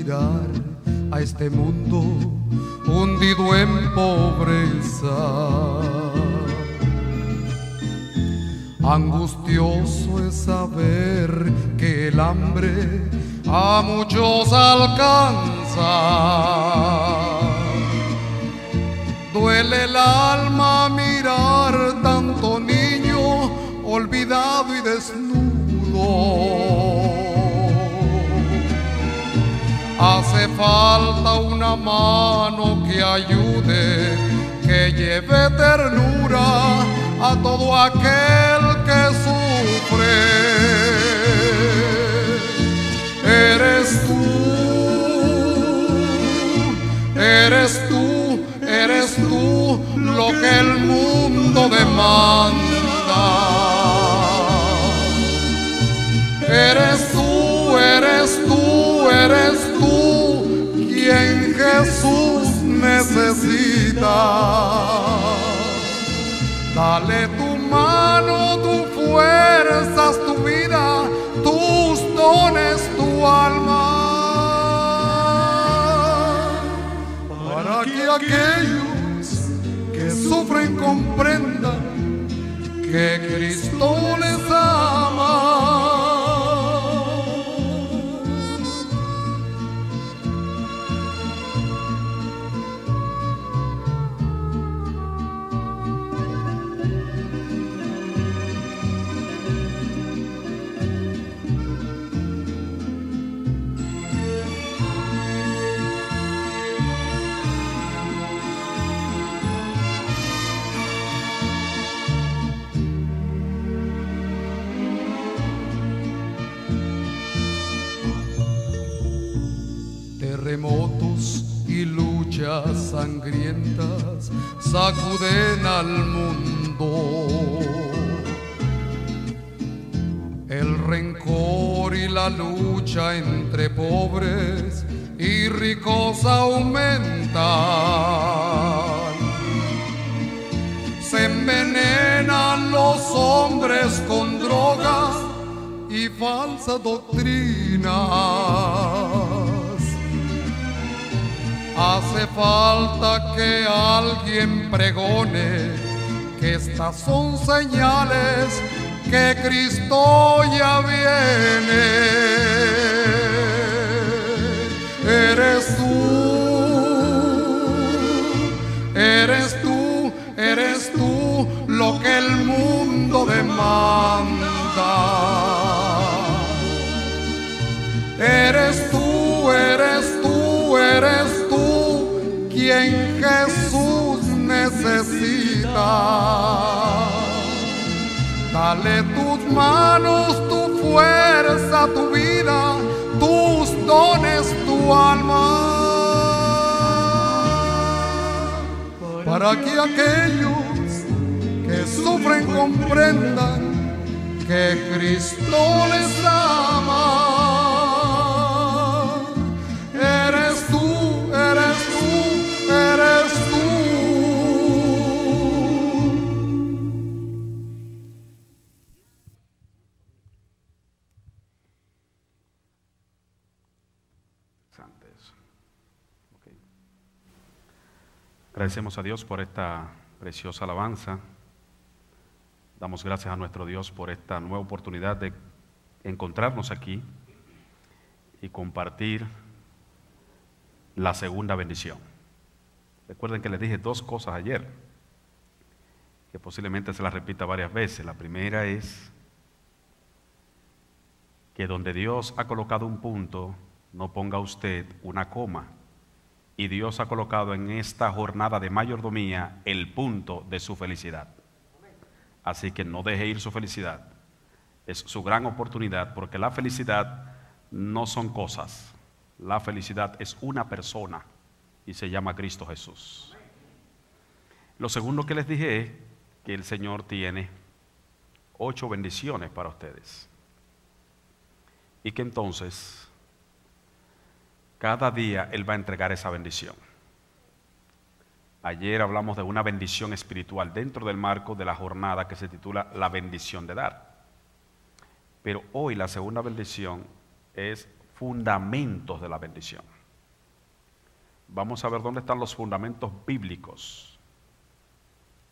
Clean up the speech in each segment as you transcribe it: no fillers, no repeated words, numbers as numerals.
mirar a este mundo hundido en pobreza. Angustioso es saber que el hambre a muchos alcanza. Duele el alma mirar tanto niño olvidado y desnudo. Hace falta una mano que ayude, que lleve ternura a todo aquel que sufre. Eres tú, eres tú, eres tú lo que el mundo demanda. Eres tú, eres tú, eres tú quien Jesús necesita. Dale tu mano, tu fuerzas, tu vida, tus dones, tu alma, para que aquellos que sufren comprendan que Cristo les ama. Terremotos y luchas sangrientas sacuden al mundo. El rencor y la lucha entre pobres y ricos aumentan. Se envenenan los hombres con droga y falsa doctrina. Hace falta que alguien pregone que estas son señales que Cristo ya viene. Eres tú, eres tú, eres tú lo que el mundo demanda. Eres tú, eres tú, eres tú quien Jesús necesita. Dale tus manos, tu fuerza, tu vida, tus dones, tu alma, para que aquellos que sufren comprendan que Cristo les ama. Eres tú, eres tú, eres tú. Okay. Agradecemos a Dios por esta preciosa alabanza. Damos gracias a nuestro Dios por esta nueva oportunidad de encontrarnos aquí y compartir la segunda bendición. Recuerden que les dije dos cosas ayer, que posiblemente se las repita varias veces. La primera es que donde Dios ha colocado un punto, no ponga usted una coma. Y Dios ha colocado en esta jornada de mayordomía el punto de su felicidad. Así que no deje ir su felicidad. Es su gran oportunidad, porque la felicidad no son cosas. La felicidad es una persona y se llama Cristo Jesús. Lo segundo que les dije es que el Señor tiene 8 bendiciones para ustedes. Y que entonces, cada día Él va a entregar esa bendición. Ayer hablamos de una bendición espiritual dentro del marco de la jornada que se titula La bendición de dar. Pero hoy la segunda bendición es fundamentos de la bendición. vamos a ver dónde están los fundamentos bíblicos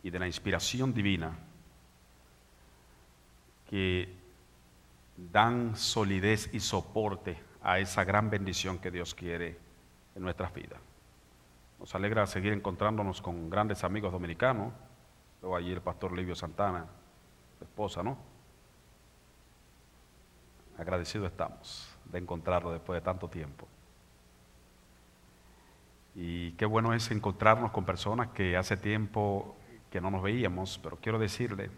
y de la inspiración divina que dan solidez y soporte a esa gran bendición que Dios quiere en nuestras vidas. Nos alegra seguir encontrándonos con grandes amigos dominicanos. Luego allí el pastor Livio Santana, su esposa, ¿no? Agradecidos estamos de encontrarlo después de tanto tiempo. Y qué bueno es encontrarnos con personas que hace tiempo que no nos veíamos, pero quiero decirle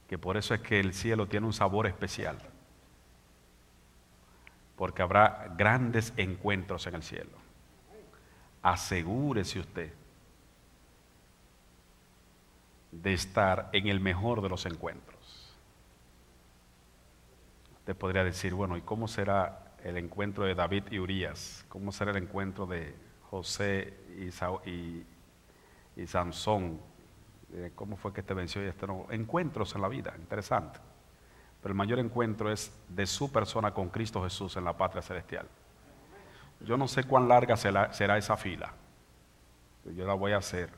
que por eso es que el cielo tiene un sabor especial, porque habrá grandes encuentros en el cielo. Asegúrese usted de estar en el mejor de los encuentros. Usted podría decir, bueno, ¿y cómo será el encuentro de David y Urías? ¿Cómo será el encuentro de José y Sansón? ¿Cómo fue que este venció y este no? Encuentros en la vida, interesante. Pero el mayor encuentro es de su persona con Cristo Jesús en la patria celestial. Yo no sé cuán larga será esa fila. Yo la voy a hacer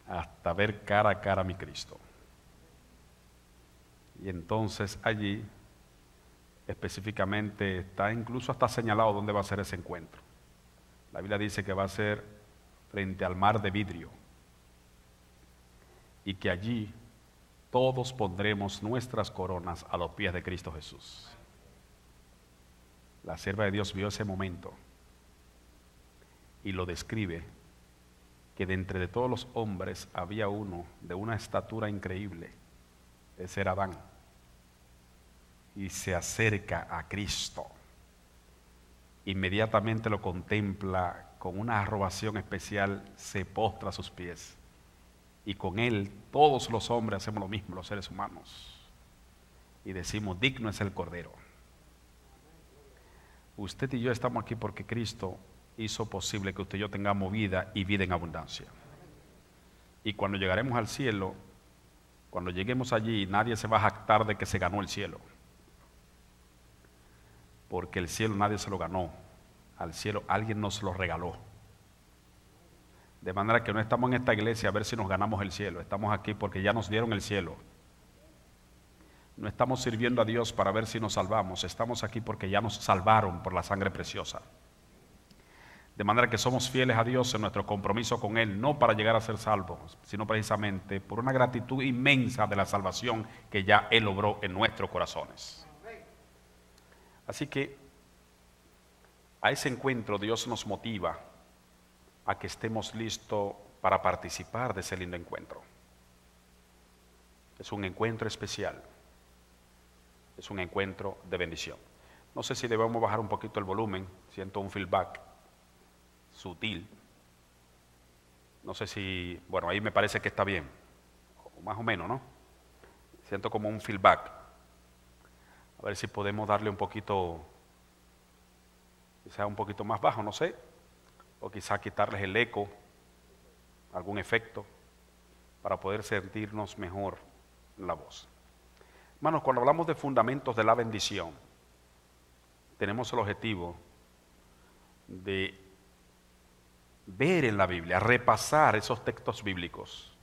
hasta ver cara a cara a mi Cristo. Y entonces allí específicamente está incluso hasta señalado dónde va a ser ese encuentro. La Biblia dice que va a ser frente al mar de vidrio y que allí todos pondremos nuestras coronas a los pies de Cristo Jesús. La sierva de Dios vio ese momento y lo describe, que de entre de todos los hombres había uno de una estatura increíble, ese era Adán, y se acerca a Cristo. Inmediatamente lo contempla con una arrogación especial, se postra a sus pies, y con él todos los hombres hacemos lo mismo, los seres humanos, y decimos, digno es el Cordero. Usted y yo estamos aquí porque Cristo hizo posible que usted y yo tengamos vida y vida en abundancia. Y cuando llegaremos al cielo, cuando lleguemos allí, nadie se va a jactar de que se ganó el cielo, porque el cielo nadie se lo ganó, al cielo alguien nos lo regaló. De manera que no estamos en esta iglesia a ver si nos ganamos el cielo, estamos aquí porque ya nos dieron el cielo. No estamos sirviendo a Dios para ver si nos salvamos, estamos aquí porque ya nos salvaron por la sangre preciosa. De manera que somos fieles a Dios en nuestro compromiso con Él, no para llegar a ser salvos, sino precisamente por una gratitud inmensa de la salvación que ya Él obró en nuestros corazones. Así que a ese encuentro Dios nos motiva a que estemos listos para participar de ese lindo encuentro. Es un encuentro especial, es un encuentro de bendición. No sé si debemos bajar un poquito el volumen, siento un feedback sutil. No sé si, bueno, ahí me parece que está bien, o más o menos, ¿no? Siento como un feedback. A ver si podemos darle un poquito, quizá un poquito más bajo, no sé, o quizá quitarles el eco, algún efecto, para poder sentirnos mejor en la voz. Hermanos, cuando hablamos de fundamentos de la bendición, tenemos el objetivo de ver en la Biblia, repasar esos textos bíblicos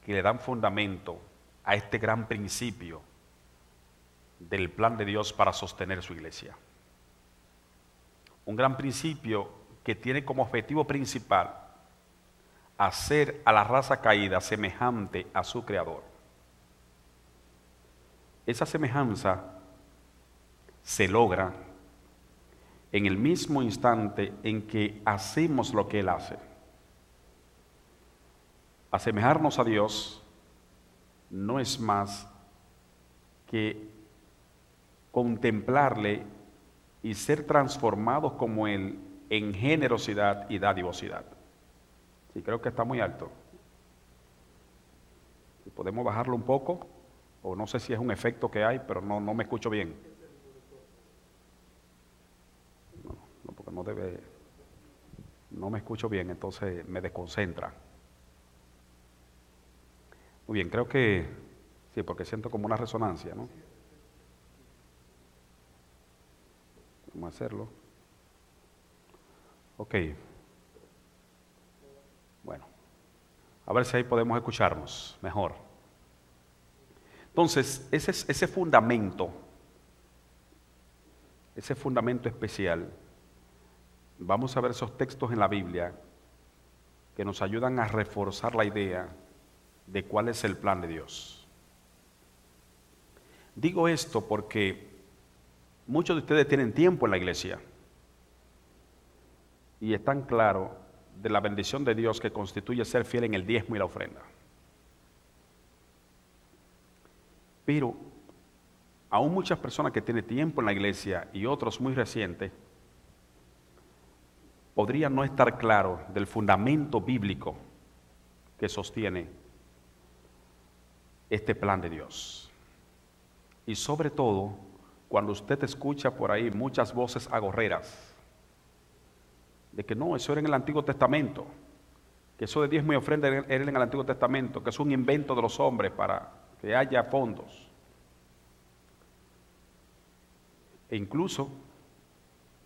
que le dan fundamento a este gran principio del plan de Dios para sostener su iglesia. Un gran principio que tiene como objetivo principal hacer a la raza caída semejante a su Creador. Esa semejanza se logra en el mismo instante en que hacemos lo que Él hace. Asemejarnos a Dios no es más que contemplarle y ser transformados como Él en generosidad y dadivosidad. Sí, creo que está muy alto. Si podemos bajarlo un poco, o no sé si es un efecto que hay, pero no me escucho bien. No, porque no me escucho bien, entonces me desconcentra. Muy bien, creo que sí, porque siento como una resonancia, ¿no? Vamos a hacerlo. Ok. Bueno, a ver si ahí podemos escucharnos mejor. Entonces, ese fundamento especial, vamos a ver esos textos en la Biblia que nos ayudan a reforzar la idea de cuál es el plan de Dios. Digo esto porque muchos de ustedes tienen tiempo en la iglesia y están claros de la bendición de Dios que constituye ser fiel en el diezmo y la ofrenda. Pero aún muchas personas que tienen tiempo en la iglesia y otros muy recientes podrían no estar claros del fundamento bíblico que sostiene este plan de Dios. Y sobre todo, cuando usted escucha por ahí muchas voces agorreras de que no, eso era en el Antiguo Testamento, que eso de diezmo y ofrenda era en el Antiguo Testamento, que es un invento de los hombres para que haya fondos. E incluso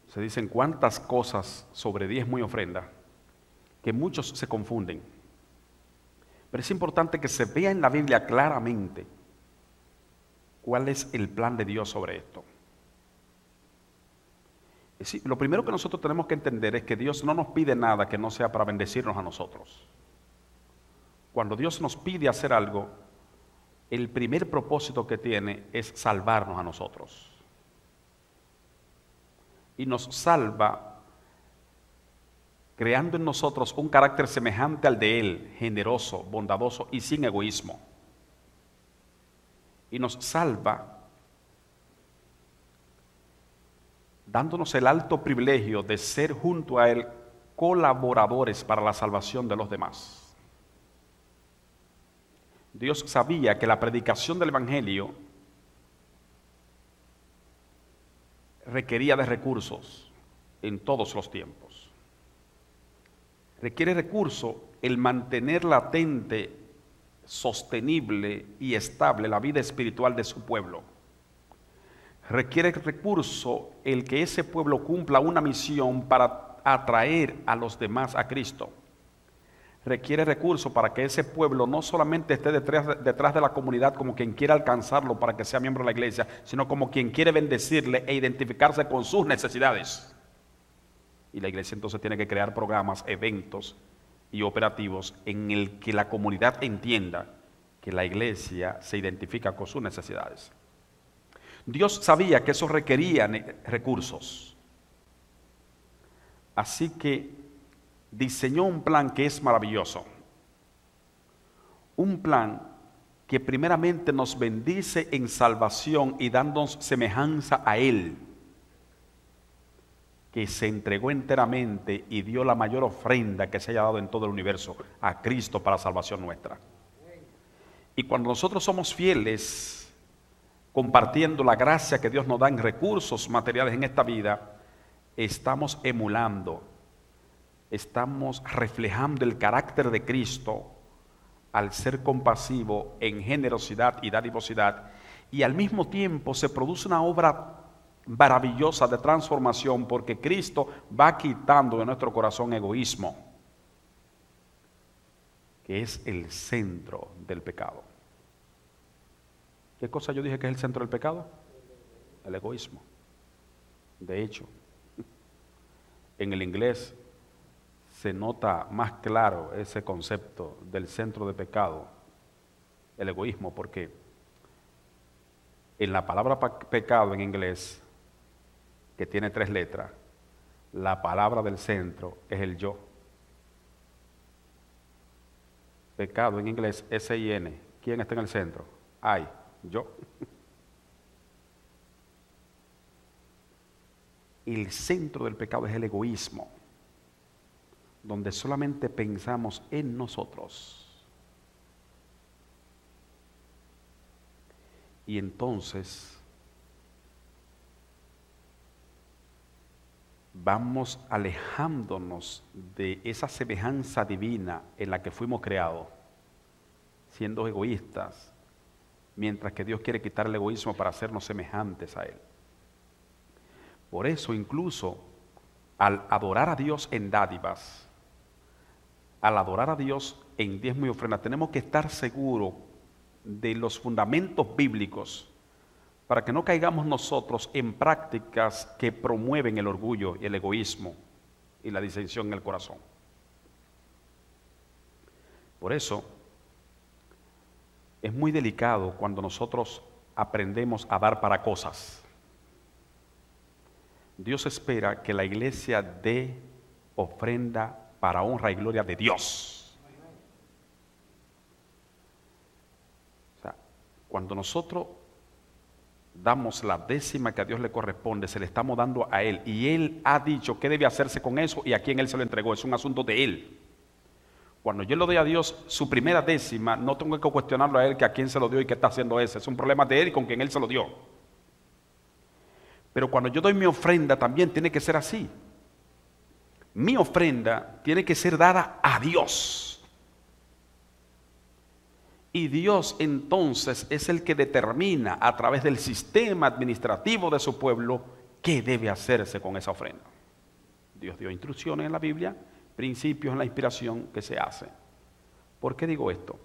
se dicen cuantas cosas sobre diezmo y ofrenda que muchos se confunden. Pero es importante que se vea en la Biblia claramente cuál es el plan de Dios sobre esto. Lo primero que nosotros tenemos que entender es que Dios no nos pide nada que no sea para bendecirnos a nosotros. Cuando Dios nos pide hacer algo, el primer propósito que tiene es salvarnos a nosotros. Y nos salva creando en nosotros un carácter semejante al de Él, generoso, bondadoso y sin egoísmo. Y nos salva dándonos el alto privilegio de ser junto a Él colaboradores para la salvación de los demás. Dios sabía que la predicación del Evangelio requería de recursos en todos los tiempos. Requiere recurso el mantener latente, sostenible y estable la vida espiritual de su pueblo. Requiere recurso el que ese pueblo cumpla una misión para atraer a los demás a Cristo. Requiere recurso para que ese pueblo no solamente esté detrás de la comunidad como quien quiere alcanzarlo para que sea miembro de la iglesia, sino como quien quiere bendecirle e identificarse con sus necesidades. Y la iglesia entonces tiene que crear programas, eventos y operativos en el que la comunidad entienda que la iglesia se identifica con sus necesidades. Dios sabía que eso requería recursos. Así que diseñó un plan que es maravilloso. Un plan que primeramente nos bendice en salvación y dándonos semejanza a Él, que se entregó enteramente y dio la mayor ofrenda que se haya dado en todo el universo, a Cristo para salvación nuestra. Y cuando nosotros somos fieles, compartiendo la gracia que Dios nos da en recursos materiales en esta vida, estamos emulando, estamos reflejando el carácter de Cristo al ser compasivo en generosidad y dadivosidad, y al mismo tiempo se produce una obra maravillosa de transformación porque Cristo va quitando de nuestro corazón egoísmo, que es el centro del pecado. ¿Qué cosa yo dije que es el centro del pecado? El egoísmo. De hecho, en el inglés se nota más claro ese concepto del centro de pecado, el egoísmo, porque en la palabra pecado en inglés, que tiene 3 letras, la palabra del centro es el yo. Pecado en inglés, S-I-N. ¿Quién está en el centro? I. Yo. El centro del pecado es el egoísmo, donde solamente pensamos en nosotros. Y entonces vamos alejándonos de esa semejanza divina en la que fuimos creados, siendo egoístas, mientras que Dios quiere quitar el egoísmo para hacernos semejantes a Él. Por eso incluso al adorar a Dios en dádivas, al adorar a Dios en diezmo y ofrenda, tenemos que estar seguros de los fundamentos bíblicos para que no caigamos nosotros en prácticas que promueven el orgullo y el egoísmo y la disensión en el corazón. Por eso es muy delicado cuando nosotros aprendemos a dar para cosas. Dios espera que la iglesia dé ofrenda para honra y gloria de Dios. O sea, cuando nosotros damos la décima que a Dios le corresponde, se le estamos dando a Él, y Él ha dicho qué debe hacerse con eso y a quién Él se lo entregó. Es un asunto de Él. Cuando yo le doy a Dios su primera décima, no tengo que cuestionarlo a Él que a quién se lo dio y qué está haciendo ese. Es un problema de Él y con quien Él se lo dio. Pero cuando yo doy mi ofrenda también tiene que ser así. Mi ofrenda tiene que ser dada a Dios. Y Dios entonces es el que determina a través del sistema administrativo de su pueblo qué debe hacerse con esa ofrenda. Dios dio instrucciones en la Biblia, principios en la inspiración que se hace. ¿Por qué digo esto?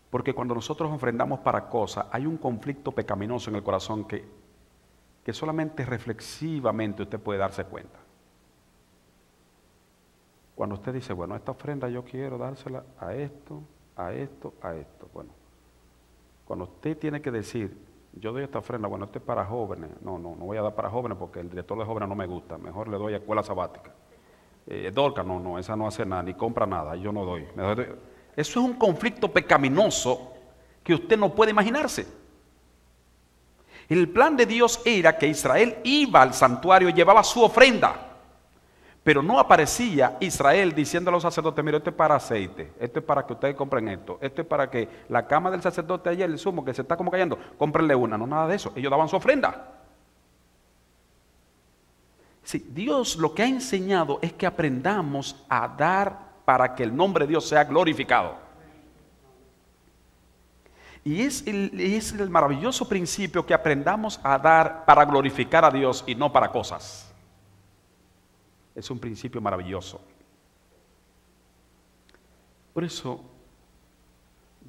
Porque cuando nosotros ofrendamos para cosas, hay un conflicto pecaminoso en el corazón que solamente reflexivamente usted puede darse cuenta. Cuando usted dice, bueno, esta ofrenda yo quiero dársela a esto, a esto, a esto. Bueno, cuando usted tiene que decir, yo doy esta ofrenda, bueno, esto es para jóvenes. No voy a dar para jóvenes porque el director de jóvenes no me gusta. Mejor le doy a escuela sabática. Dorca, no, esa no hace nada, ni compra nada, yo no doy. Eso es un conflicto pecaminoso que usted no puede imaginarse. El plan de Dios era que Israel iba al santuario y llevaba su ofrenda. Pero no aparecía Israel diciendo a los sacerdotes, mire, esto es para aceite, esto es para que ustedes compren esto es para que la cama del sacerdote ayer, el sumo, que se está como cayendo, cómprenle una. No, nada de eso. Ellos daban su ofrenda. Sí, Dios lo que ha enseñado es que aprendamos a dar para que el nombre de Dios sea glorificado. Y es el maravilloso principio que aprendamos a dar para glorificar a Dios y no para cosas. Es un principio maravilloso. Por eso,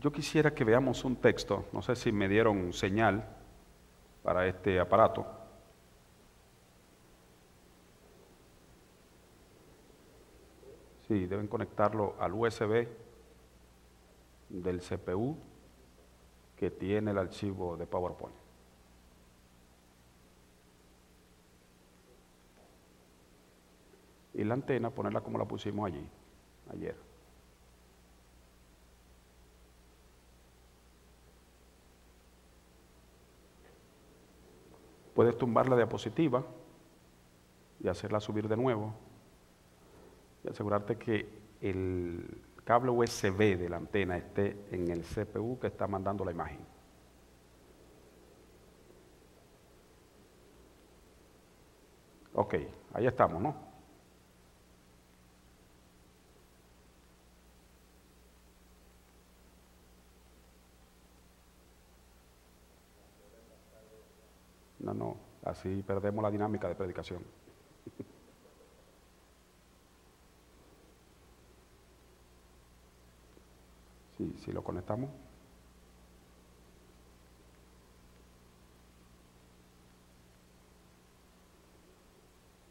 yo quisiera que veamos un texto. No sé si me dieron señal para este aparato. Sí, deben conectarlo al USB del CPU que tiene el archivo de PowerPoint. Y la antena, ponerla como la pusimos allí, ayer. Puedes tumbar la diapositiva y hacerla subir de nuevo. Y asegurarte que el cable USB de la antena esté en el CPU que está mandando la imagen. Ok, ahí estamos, ¿no? No, así perdemos la dinámica de predicación. Sí, si lo conectamos.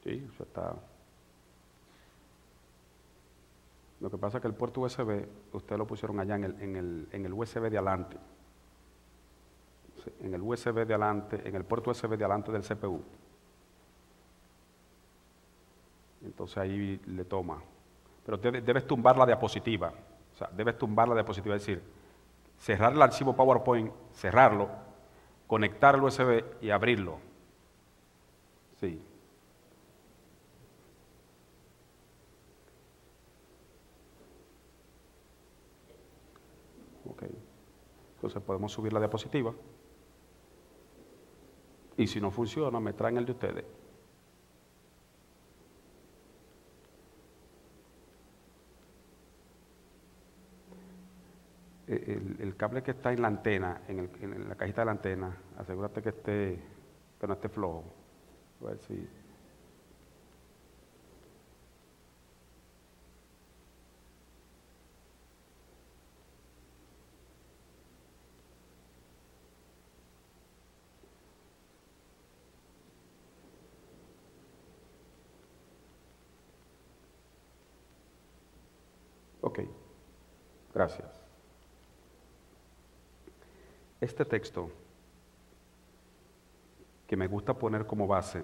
Sí, eso está. Lo que pasa es que el puerto USB, ustedes lo pusieron allá en el USB de adelante. En el USB de adelante, en el puerto USB de adelante del CPU. Entonces ahí le toma. Pero debes tumbar la diapositiva. O sea, debes tumbar la diapositiva, es decir, cerrar el archivo PowerPoint, cerrarlo, conectar el USB y abrirlo. Sí. Ok. Entonces podemos subir la diapositiva. Y si no funciona, me traen el de ustedes. El cable que está en la antena, en la cajita de la antena, asegúrate que no esté flojo. A ver si. Ok, gracias. Este texto que me gusta poner como base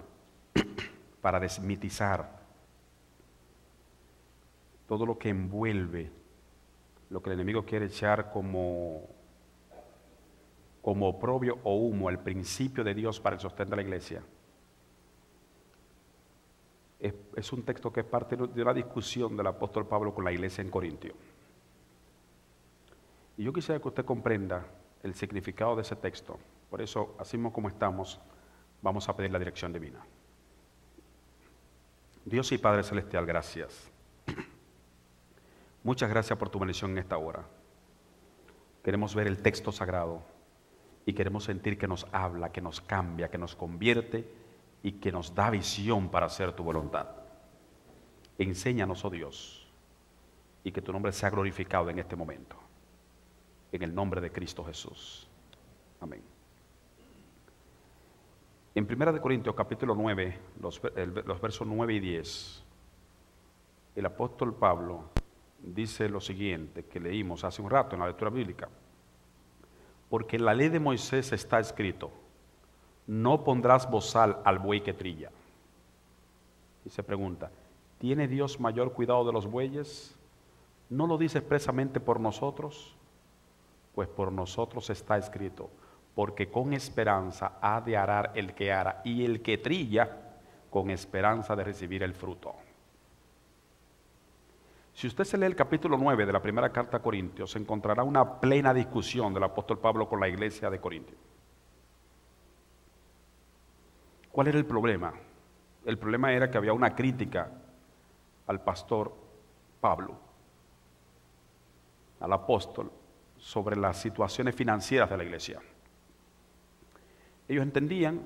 para desmitizar todo lo que envuelve lo que el enemigo quiere echar como oprobio o humo al principio de Dios para el sostén de la iglesia. Es un texto que es parte de una discusión del apóstol Pablo con la iglesia en Corintio. Y yo quisiera que usted comprenda el significado de ese texto. Por eso, así mismo como estamos, vamos a pedir la dirección divina. Dios y Padre Celestial, gracias. Muchas gracias por tu bendición en esta hora. Queremos ver el texto sagrado y queremos sentir que nos habla, que nos cambia, que nos convierte y que nos da visión para hacer tu voluntad. Enséñanos, oh Dios, y que tu nombre sea glorificado en este momento. En el nombre de Cristo Jesús. Amén. En 1 Corintios capítulo 9, los versos 9 y 10, el apóstol Pablo dice lo siguiente que leímos hace un rato en la lectura bíblica. Porque en la ley de Moisés está escrito: no pondrás bozal al buey que trilla. Y se pregunta, ¿tiene Dios mayor cuidado de los bueyes? ¿No lo dice expresamente por nosotros? Pues por nosotros está escrito: porque con esperanza ha de arar el que ara, y el que trilla con esperanza de recibir el fruto. Si usted se lee el capítulo 9 de la primera carta a Corintios, encontrará una plena discusión del apóstol Pablo con la iglesia de Corintios. ¿Cuál era el problema? El problema era que había una crítica al pastor Pablo, al apóstol, sobre las situaciones financieras de la iglesia. Ellos entendían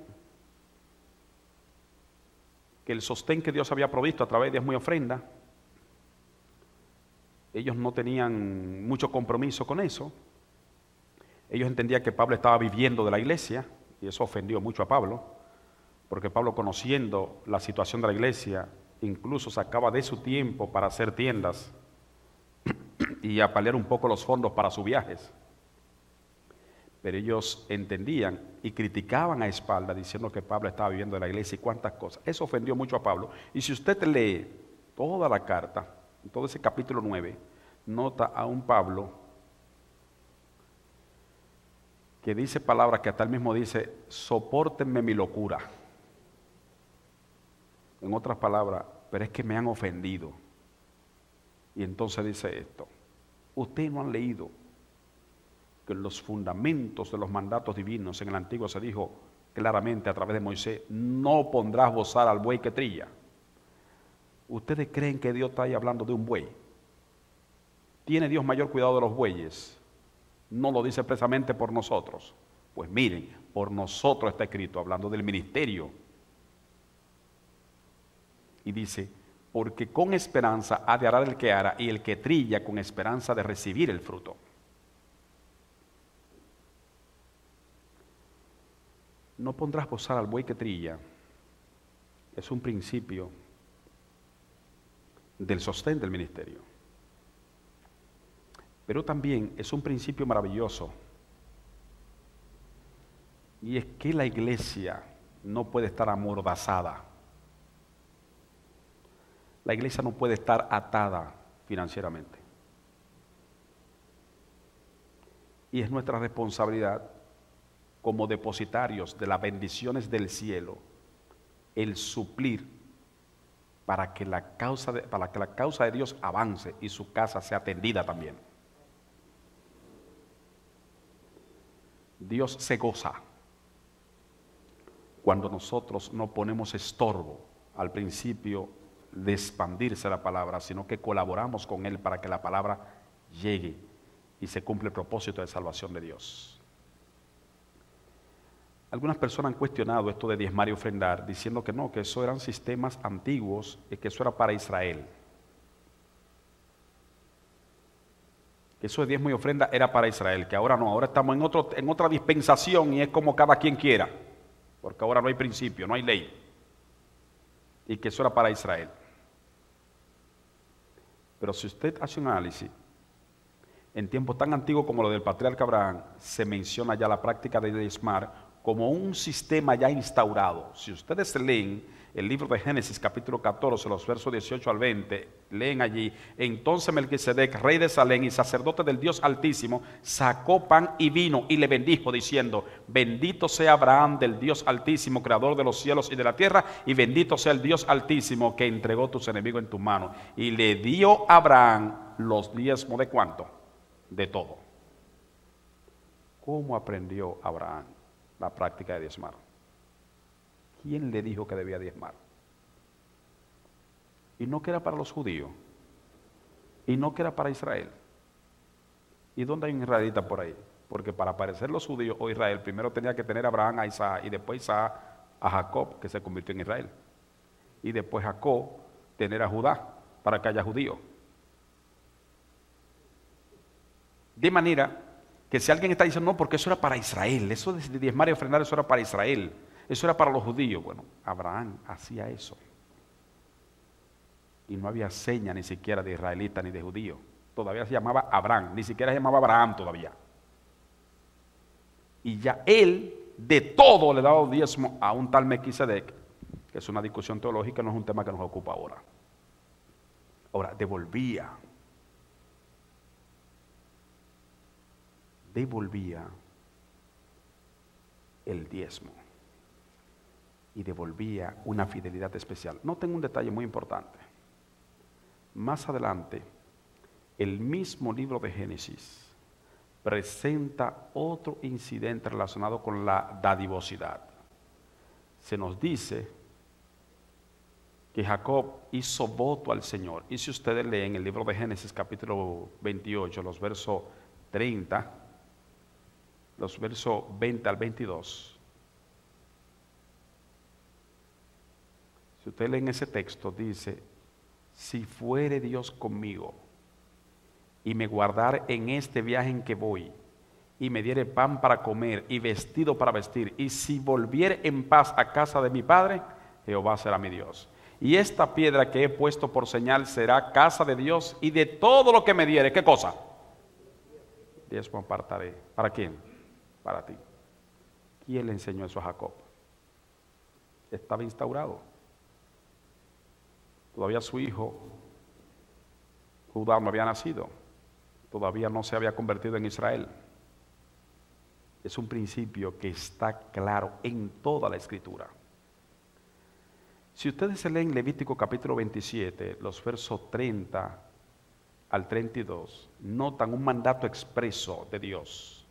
que el sostén que Dios había provisto a través de diezmo y ofrenda, ellos no tenían mucho compromiso con eso. Ellos entendían que Pablo estaba viviendo de la iglesia, y eso ofendió mucho a Pablo, porque Pablo, conociendo la situación de la iglesia, incluso sacaba de su tiempo para hacer tiendas y a paliar un poco los fondos para sus viajes. Pero ellos entendían y criticaban a espaldas diciendo que Pablo estaba viviendo de la iglesia y cuántas cosas. Eso ofendió mucho a Pablo. Y si usted lee toda la carta, todo ese capítulo 9, nota a un Pablo que dice palabras que hasta él mismo dice: sopórtenme mi locura. En otras palabras, pero es que me han ofendido. Y entonces dice esto: ustedes no han leído que en los fundamentos de los mandatos divinos en el Antiguo se dijo claramente a través de Moisés: no pondrás bozal al buey que trilla. ¿Ustedes creen que Dios está ahí hablando de un buey? ¿Tiene Dios mayor cuidado de los bueyes? No lo dice expresamente por nosotros. Pues miren, por nosotros está escrito, hablando del ministerio. Y dice: porque con esperanza ha de arar el que ara, y el que trilla con esperanza de recibir el fruto. No pondrás bozal al buey que trilla es un principio del sostén del ministerio. Pero también es un principio maravilloso, y es que la iglesia no puede estar amordazada. La iglesia no puede estar atada financieramente. Y es nuestra responsabilidad como depositarios de las bendiciones del cielo el suplir para que la causa de Dios avance y su casa sea atendida también. Dios se goza cuando nosotros no ponemos estorbo al principio de expandirse la palabra, sino que colaboramos con Él para que la palabra llegue y se cumpla el propósito de salvación de Dios. Algunas personas han cuestionado esto de diezmar y ofrendar, diciendo que no, que eso eran sistemas antiguos y que eso era para Israel. Que eso de diezmo y ofrenda era para Israel, que ahora no, ahora estamos en otra dispensación y es como cada quien quiera, porque ahora no hay principio, no hay ley, y que eso era para Israel. Pero si usted hace un análisis, en tiempos tan antiguos como lo del patriarca Abraham, se menciona ya la práctica de diezmar como un sistema ya instaurado. Si ustedes leen el libro de Génesis capítulo 14, los versos 18 al 20, leen allí: entonces Melquisedec, rey de Salem y sacerdote del Dios Altísimo, sacó pan y vino y le bendijo diciendo: bendito sea Abraham del Dios Altísimo, creador de los cielos y de la tierra, y bendito sea el Dios Altísimo que entregó tus enemigos en tu mano. Y le dio a Abraham los diezmos de ¿cuánto? De todo. ¿Cómo aprendió Abraham la práctica de diezmar? ¿Quién le dijo que debía diezmar? Y no que era para los judíos, y no que era para Israel. ¿Y dónde hay un israelita por ahí? Porque para parecer los judíos o Israel, primero tenía que tener a Abraham a Isaac, y después Isaac a Jacob, que se convirtió en Israel, y después Jacob tener a Judá, para que haya judío. De manera que si alguien está diciendo, no, porque eso era para Israel, eso de diezmar y ofrendar, eso era para Israel, eso era para los judíos. Bueno, Abraham hacía eso. Y no había seña ni siquiera de israelita ni de judío. Todavía se llamaba Abraham, ni siquiera se llamaba Abraham todavía. Y ya él de todo le daba diezmo a un tal Melquisedec, que es una discusión teológica, no es un tema que nos ocupa ahora. Ahora, devolvía el diezmo y devolvía una fidelidad especial. Noten un detalle muy importante. Más adelante, el mismo libro de Génesis presenta otro incidente relacionado con la dadivosidad. Se nos dice que Jacob hizo voto al Señor. Y si ustedes leen el libro de Génesis capítulo 28, los versos 30, los versos 20 al 22. Si ustedes leen ese texto, dice: si fuere Dios conmigo y me guardare en este viaje en que voy, y me diere pan para comer y vestido para vestir, y si volviere en paz a casa de mi padre, Jehová será mi Dios. Y esta piedra que he puesto por señal será casa de Dios, y de todo lo que me diere, ¿qué cosa? Diezmo apartaré. ¿Para quién? Para ti. ¿Quién le enseñó eso a Jacob? Estaba instaurado. Todavía su hijo Judá no había nacido. Todavía no se había convertido en Israel. Es un principio que está claro en toda la Escritura. Si ustedes se leen Levítico capítulo 27, los versos 30 al 32, notan un mandato expreso de Dios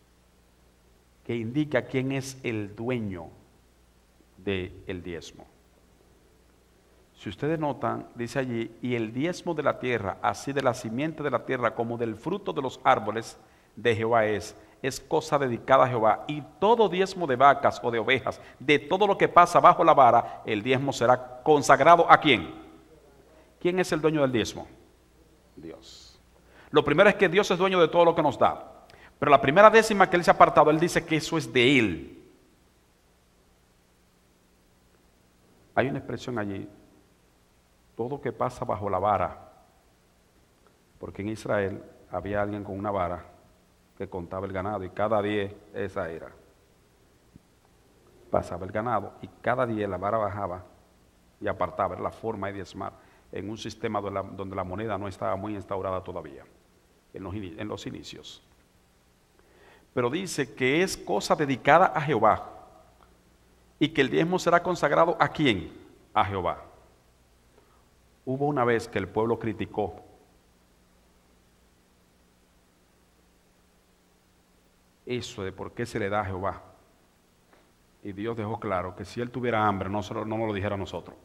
que indica quién es el dueño del diezmo. Si ustedes notan, dice allí: y el diezmo de la tierra, así de la simiente de la tierra como del fruto de los árboles de Jehová es cosa dedicada a Jehová. Y todo diezmo de vacas o de ovejas, de todo lo que pasa bajo la vara, el diezmo será consagrado ¿a quién? ¿Quién es el dueño del diezmo? Dios. Lo primero es que Dios es dueño de todo lo que nos da. Pero la primera décima que Él se ha apartado, Él dice que eso es de Él. Hay una expresión allí: todo que pasa bajo la vara. Porque en Israel había alguien con una vara que contaba el ganado, y cada 10 esa era. Pasaba el ganado y cada 10 la vara bajaba y apartaba. Era la forma de diezmar en un sistema donde la moneda no estaba muy instaurada todavía, en los inicios. Pero dice que es cosa dedicada a Jehová, y que el diezmo será consagrado ¿a quién? A Jehová. Hubo una vez que el pueblo criticó eso de por qué se le da a Jehová, y Dios dejó claro que si Él tuviera hambre no nos lo dijera a nosotros,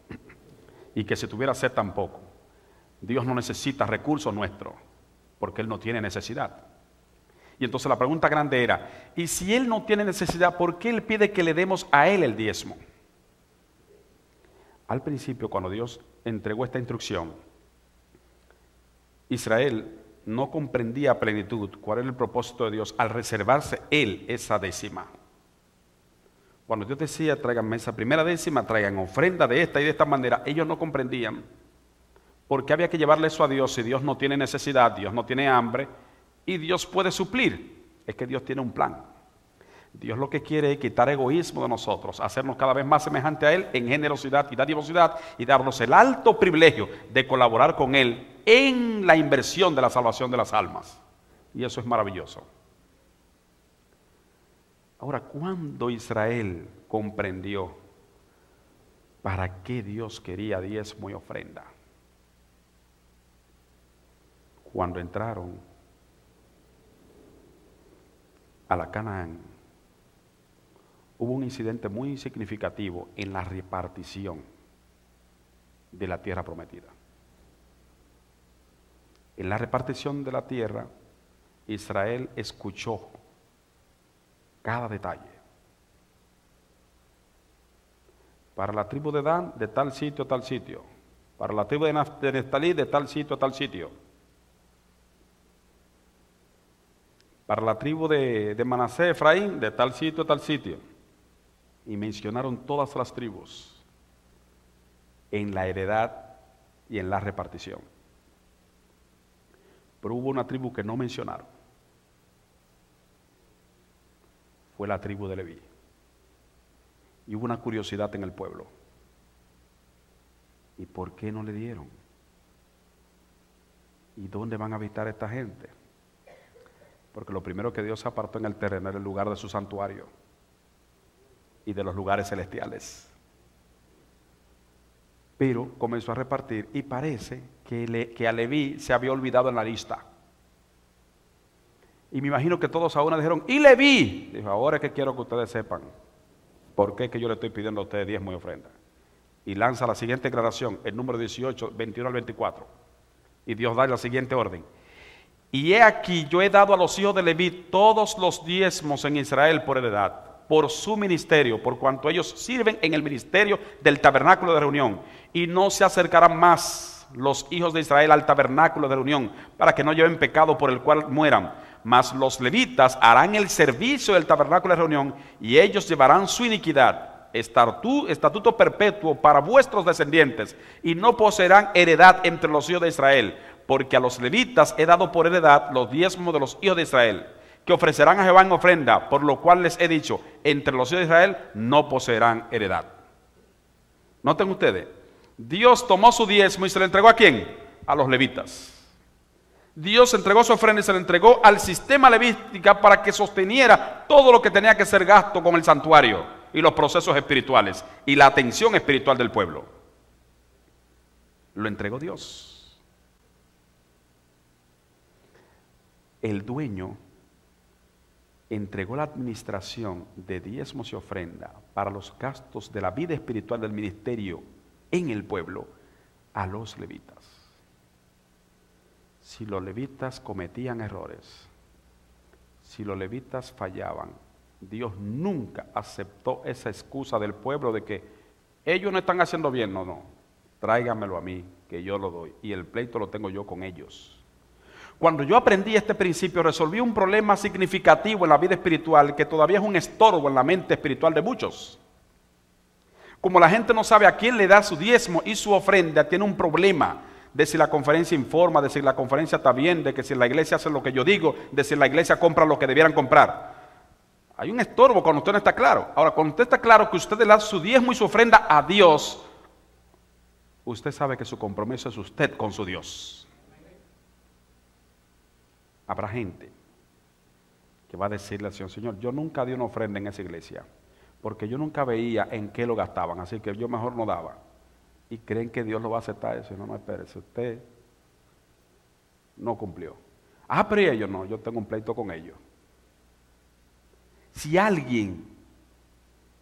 y que si tuviera sed tampoco. Dios no necesita recursos nuestros, porque Él no tiene necesidad. Y entonces la pregunta grande era: ¿y si Él no tiene necesidad, por qué Él pide que le demos a Él el diezmo? Al principio, cuando Dios entregó esta instrucción, Israel no comprendía a plenitud cuál era el propósito de Dios al reservarse Él esa décima. Cuando Dios decía: tráiganme esa primera décima, traigan ofrenda de esta y de esta manera, ellos no comprendían porque había que llevarle eso a Dios. Si Dios no tiene necesidad, Dios no tiene hambre y Dios puede suplir. Es que Dios tiene un plan. Dios lo que quiere es quitar egoísmo de nosotros, hacernos cada vez más semejante a Él en generosidad y dadivosidad y darnos el alto privilegio de colaborar con Él en la inversión de la salvación de las almas. Y eso es maravilloso. Ahora, ¿cuándo Israel comprendió para qué Dios quería diezmo y ofrenda? Cuando entraron a la Canaán, hubo un incidente muy significativo en la repartición de la tierra prometida. En la repartición de la tierra, Israel escuchó cada detalle. Para la tribu de Dan, de tal sitio a tal sitio. Para la tribu de Neftalí, de tal sitio a tal sitio. Para la tribu de Manasés, Efraín, de tal sitio a tal sitio. Y mencionaron todas las tribus en la heredad y en la repartición. Pero hubo una tribu que no mencionaron. Fue la tribu de Leví. Y hubo una curiosidad en el pueblo. ¿Y por qué no le dieron? ¿Y dónde van a habitar esta gente? Porque lo primero que Dios apartó en el terreno era el lugar de su santuario y de los lugares celestiales. Pero comenzó a repartir y parece que a Leví se había olvidado en la lista. Y me imagino que todos a una dijeron, ¿y Leví? Dijo, ahora es que quiero que ustedes sepan por qué es que yo le estoy pidiendo a ustedes diezmo y ofrenda. Y lanza la siguiente declaración, el número 18, 21 al 24. Y Dios da la siguiente orden. Y he aquí, yo he dado a los hijos de Leví todos los diezmos en Israel por heredad, por su ministerio, por cuanto ellos sirven en el ministerio del tabernáculo de reunión. Y no se acercarán más los hijos de Israel al tabernáculo de reunión, para que no lleven pecado por el cual mueran. Mas los levitas harán el servicio del tabernáculo de reunión, y ellos llevarán su iniquidad, estatuto perpetuo para vuestros descendientes, y no poseerán heredad entre los hijos de Israel, porque a los levitas he dado por heredad los diezmos de los hijos de Israel, que ofrecerán a Jehová en ofrenda, por lo cual les he dicho, entre los hijos de Israel no poseerán heredad. Noten ustedes, Dios tomó su diezmo y se le entregó ¿a quién? A los levitas. Dios entregó su ofrenda y se le entregó al sistema levítico para que sosteniera todo lo que tenía que ser gasto con el santuario y los procesos espirituales y la atención espiritual del pueblo. Lo entregó Dios. El dueño entregó la administración de diezmos y ofrenda para los gastos de la vida espiritual del ministerio en el pueblo a los levitas. Si los levitas cometían errores, si los levitas fallaban, Dios nunca aceptó esa excusa del pueblo de que ellos no están haciendo bien. No, no, tráigamelo a mí, que yo lo doy, y el pleito lo tengo yo con ellos. Cuando yo aprendí este principio, resolví un problema significativo en la vida espiritual que todavía es un estorbo en la mente espiritual de muchos. Como la gente no sabe a quién le da su diezmo y su ofrenda, tiene un problema de si la conferencia informa, de si la conferencia está bien, de que si la iglesia hace lo que yo digo, de si la iglesia compra lo que debieran comprar. Hay un estorbo cuando usted no está claro. Ahora, cuando usted está claro que usted le da su diezmo y su ofrenda a Dios, usted sabe que su compromiso es usted con su Dios. Habrá gente que va a decirle al Señor, Señor, yo nunca di una ofrenda en esa iglesia, porque yo nunca veía en qué lo gastaban, así que yo mejor no daba. Y creen que Dios lo va a aceptar eso. No, espérese, usted no cumplió. Ah, pero ellos no, yo tengo un pleito con ellos. Si alguien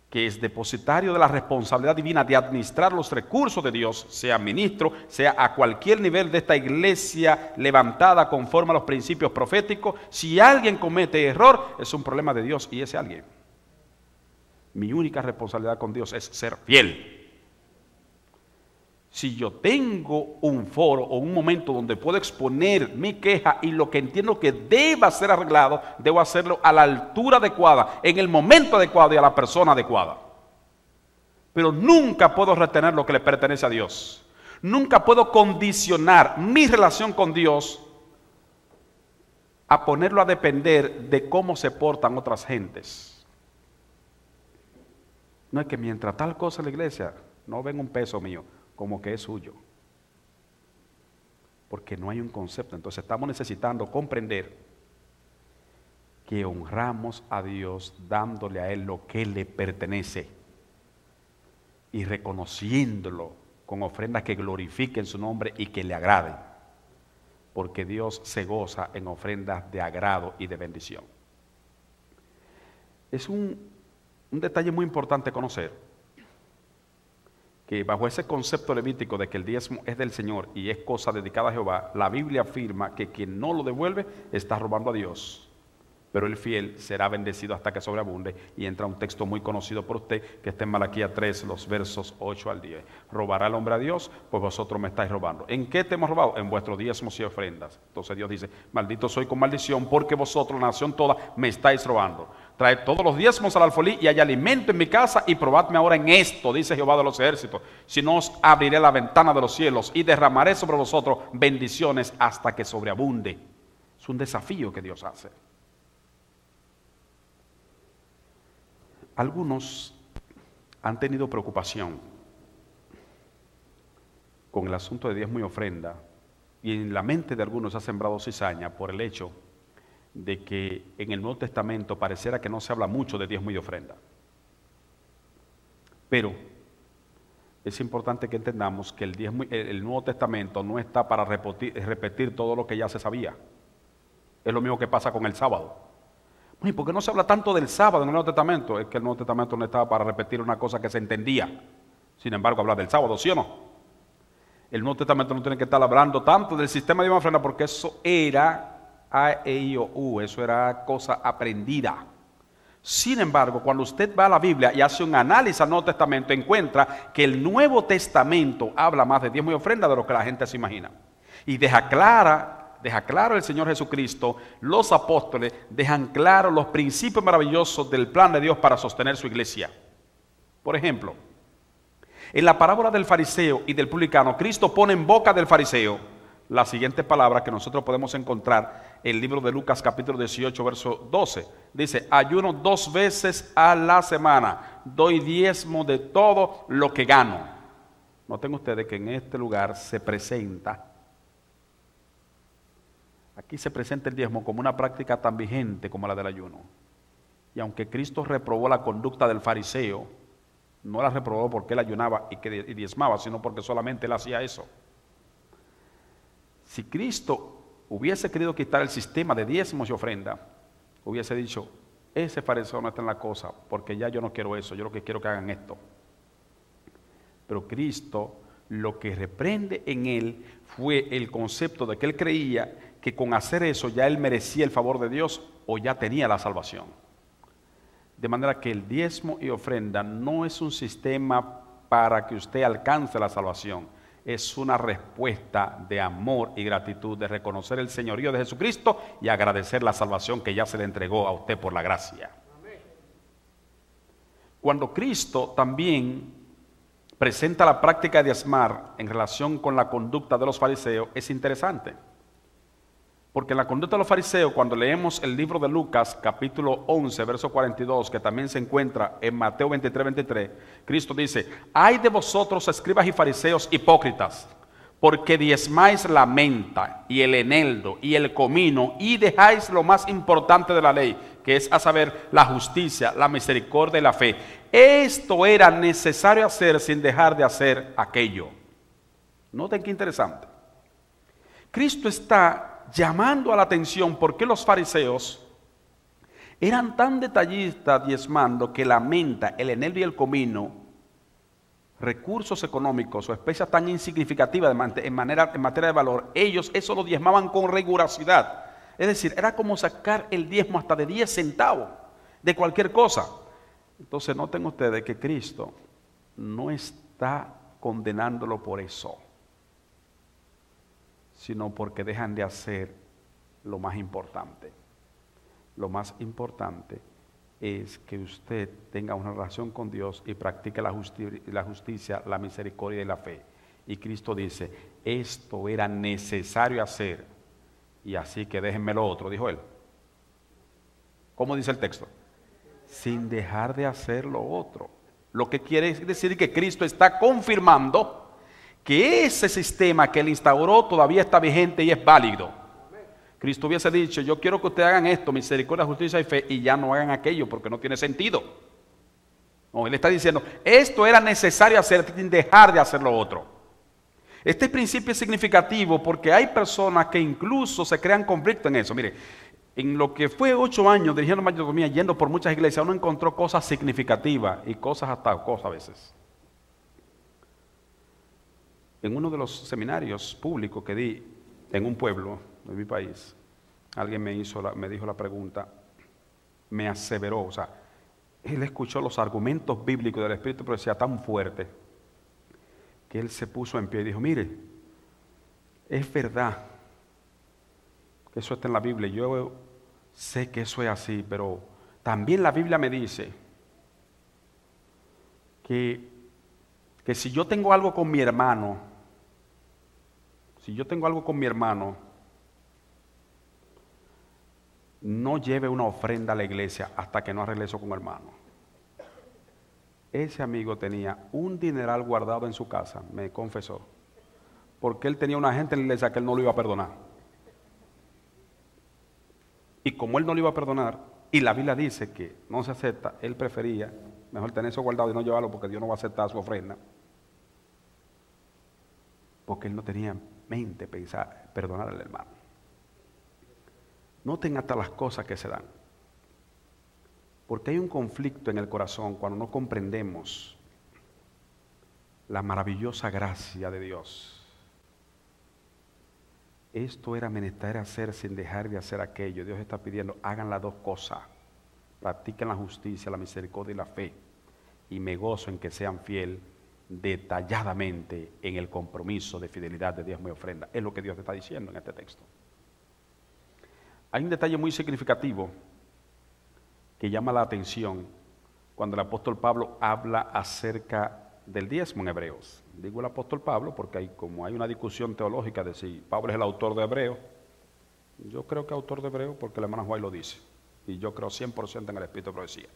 que es depositario de la responsabilidad divina de administrar los recursos de Dios, sea ministro, sea a cualquier nivel de esta iglesia levantada conforme a los principios proféticos, si alguien comete error, es un problema de Dios y ese alguien. Mi única responsabilidad con Dios es ser fiel. Si yo tengo un foro o un momento donde puedo exponer mi queja y lo que entiendo que deba ser arreglado, debo hacerlo a la altura adecuada, en el momento adecuado y a la persona adecuada. Pero nunca puedo retener lo que le pertenece a Dios. Nunca puedo condicionar mi relación con Dios a ponerlo a depender de cómo se portan otras gentes. No es que mientras tal cosa en la iglesia, no ven un peso mío, como que es suyo. Porque no hay un concepto. Entonces estamos necesitando comprender que honramos a Dios dándole a Él lo que le pertenece y reconociéndolo con ofrendas que glorifiquen su nombre y que le agraden, porque Dios se goza en ofrendas de agrado y de bendición. Es un detalle muy importante conocer que bajo ese concepto levítico de que el diezmo es del Señor y es cosa dedicada a Jehová, la Biblia afirma que quien no lo devuelve está robando a Dios. Pero el fiel será bendecido hasta que sobreabunde. Y entra un texto muy conocido por usted, que está en Malaquías 3, los versos 8 al 10. ¿Robará el hombre a Dios? Pues vosotros me estáis robando. ¿En qué te hemos robado? En vuestros diezmos y ofrendas. Entonces Dios dice, maldito soy con maldición, porque vosotros, la nación toda, me estáis robando. Traed todos los diezmos al alfolí y hay alimento en mi casa, y probadme ahora en esto, dice Jehová de los ejércitos. Si no, os abriré la ventana de los cielos y derramaré sobre vosotros bendiciones hasta que sobreabunde. Es un desafío que Dios hace. Algunos han tenido preocupación con el asunto de diezmo y ofrenda, y en la mente de algunos ha sembrado cizaña por el hecho de que en el Nuevo Testamento pareciera que no se habla mucho de diezmo y ofrenda. Pero es importante que entendamos que el Nuevo Testamento no está para repetir todo lo que ya se sabía. Es lo mismo que pasa con el sábado. ¿Y por qué no se habla tanto del sábado en el Nuevo Testamento? Es que el Nuevo Testamento no estaba para repetir una cosa que se entendía. Sin embargo, habla del sábado, ¿sí o no? El Nuevo Testamento no tiene que estar hablando tanto del sistema de ofrenda, porque eso era A, E, I, O, U, eso era cosa aprendida. Sin embargo, cuando usted va a la Biblia y hace un análisis al Nuevo Testamento, encuentra que el Nuevo Testamento habla más de diezmo y ofrenda de lo que la gente se imagina. Y deja claro el Señor Jesucristo, los apóstoles dejan claro los principios maravillosos del plan de Dios para sostener su iglesia. Por ejemplo, en la parábola del fariseo y del publicano, Cristo pone en boca del fariseo la siguiente palabra que nosotros podemos encontrar en el libro de Lucas capítulo 18 verso 12. Dice, ayuno 2 veces a la semana, doy diezmo de todo lo que gano. Noten ustedes que en este lugar se presenta, aquí se presenta el diezmo como una práctica tan vigente como la del ayuno. Y aunque Cristo reprobó la conducta del fariseo, no la reprobó porque él ayunaba y diezmaba, sino porque solamente él hacía eso. Si Cristo hubiese querido quitar el sistema de diezmos y ofrenda, hubiese dicho, ese fariseo no está en la cosa, porque ya yo no quiero eso, yo lo que quiero que hagan esto. Pero Cristo lo que reprende en él fue el concepto de que él creía que con hacer eso ya él merecía el favor de Dios o ya tenía la salvación. De manera que el diezmo y ofrenda no es un sistema para que usted alcance la salvación. Es una respuesta de amor y gratitud, de reconocer el señorío de Jesucristo y agradecer la salvación que ya se le entregó a usted por la gracia. Cuando Cristo también presenta la práctica de diezmar en relación con la conducta de los fariseos, es interesante. Porque en la conducta de los fariseos, cuando leemos el libro de Lucas, capítulo 11, verso 42, que también se encuentra en Mateo 23, 23, Cristo dice, ay de vosotros, escribas y fariseos hipócritas, porque diezmáis la menta y el eneldo y el comino y dejáis lo más importante de la ley, que es a saber la justicia, la misericordia y la fe. Esto era necesario hacer sin dejar de hacer aquello. Noten qué interesante. Cristo está llamando a la atención porque los fariseos eran tan detallistas diezmando que la menta, el eneldo y el comino, recursos económicos o especias tan insignificativas en materia de valor, ellos eso lo diezmaban con rigurosidad. Es decir, era como sacar el diezmo hasta de 10 centavos de cualquier cosa. Entonces noten ustedes que Cristo no está condenándolo por eso, sino porque dejan de hacer lo más importante. Lo más importante es que usted tenga una relación con Dios y practique la justicia, la misericordia y la fe. Y Cristo dice, esto era necesario hacer, y así que déjenme lo otro, dijo él. ¿Cómo dice el texto? Sin dejar de hacer lo otro. Lo que quiere decir que Cristo está confirmando que ese sistema que él instauró todavía está vigente y es válido. Cristo hubiese dicho, yo quiero que ustedes hagan esto, misericordia, justicia y fe, y ya no hagan aquello porque no tiene sentido. No, él está diciendo, esto era necesario hacer sin dejar de hacer lo otro. Este principio es significativo porque hay personas que incluso se crean conflicto en eso. Mire, en lo que fue 8 años dirigiendo mayordomía, yendo por muchas iglesias, uno encontró cosas significativas y cosas hasta cosas a veces. En uno de los seminarios públicos que di en un pueblo de mi país, alguien me dijo la pregunta, me aseveró, o sea, él escuchó los argumentos bíblicos del Espíritu de Profecía tan fuerte que él se puso en pie y dijo, mire, es verdad que eso está en la Biblia, yo sé que eso es así, pero también la Biblia me dice que si yo tengo algo con mi hermano, no lleve una ofrenda a la iglesia hasta que no arregle eso con el hermano. Ese amigo tenía un dineral guardado en su casa, me confesó, porque él tenía una gente en la iglesia que él no lo iba a perdonar. Y como él no lo iba a perdonar, y la Biblia dice que no se acepta, él prefería mejor tener eso guardado y no llevarlo porque Dios no va a aceptar su ofrenda. Porque él no tenía mente pensar, perdonar al hermano. Noten hasta las cosas que se dan. Porque hay un conflicto en el corazón cuando no comprendemos la maravillosa gracia de Dios. Esto era menester hacer sin dejar de hacer aquello. Dios está pidiendo, hagan las dos cosas. Practiquen la justicia, la misericordia y la fe. Y me gozo en que sean fieles detalladamente en el compromiso de fidelidad de diezmo y ofrenda. Es lo que Dios te está diciendo en este texto. Hay un detalle muy significativo que llama la atención cuando el apóstol Pablo habla acerca del diezmo en Hebreos. Digo el apóstol Pablo porque como hay una discusión teológica de si Pablo es el autor de Hebreos, yo creo que es autor de Hebreos porque el hermano Juan lo dice, y yo creo 100% en el Espíritu de Profecía.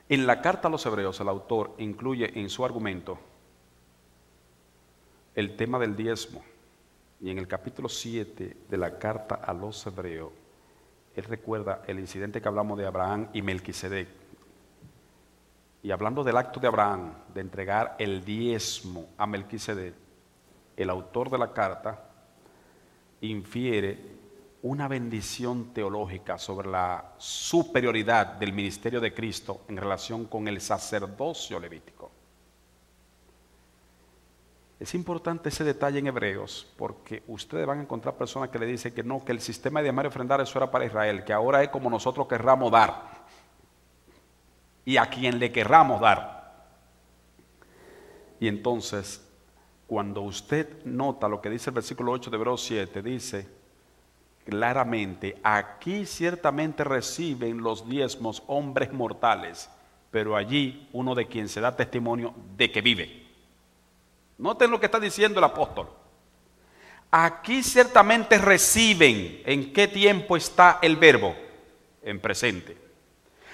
En la carta a los Hebreos el autor incluye en su argumento el tema del diezmo, y en el capítulo 7 de la carta a los Hebreos él recuerda el incidente que hablamos de Abraham y Melquisedec. Y hablando del acto de Abraham de entregar el diezmo a Melquisedec, el autor de la carta infiere una bendición teológica sobre la superioridad del ministerio de Cristo en relación con el sacerdocio levítico. Es importante ese detalle en Hebreos porque ustedes van a encontrar personas que le dicen que no, que el sistema de diezmar y ofrendar eso era para Israel, que ahora es como nosotros querramos dar y a quien le querramos dar. Y entonces, cuando usted nota lo que dice el versículo 8 de Hebreos 7, dice claramente, aquí ciertamente reciben los diezmos hombres mortales, pero allí uno de quien se da testimonio de que vive. Noten lo que está diciendo el apóstol. Aquí ciertamente reciben. ¿En qué tiempo está el verbo? En presente.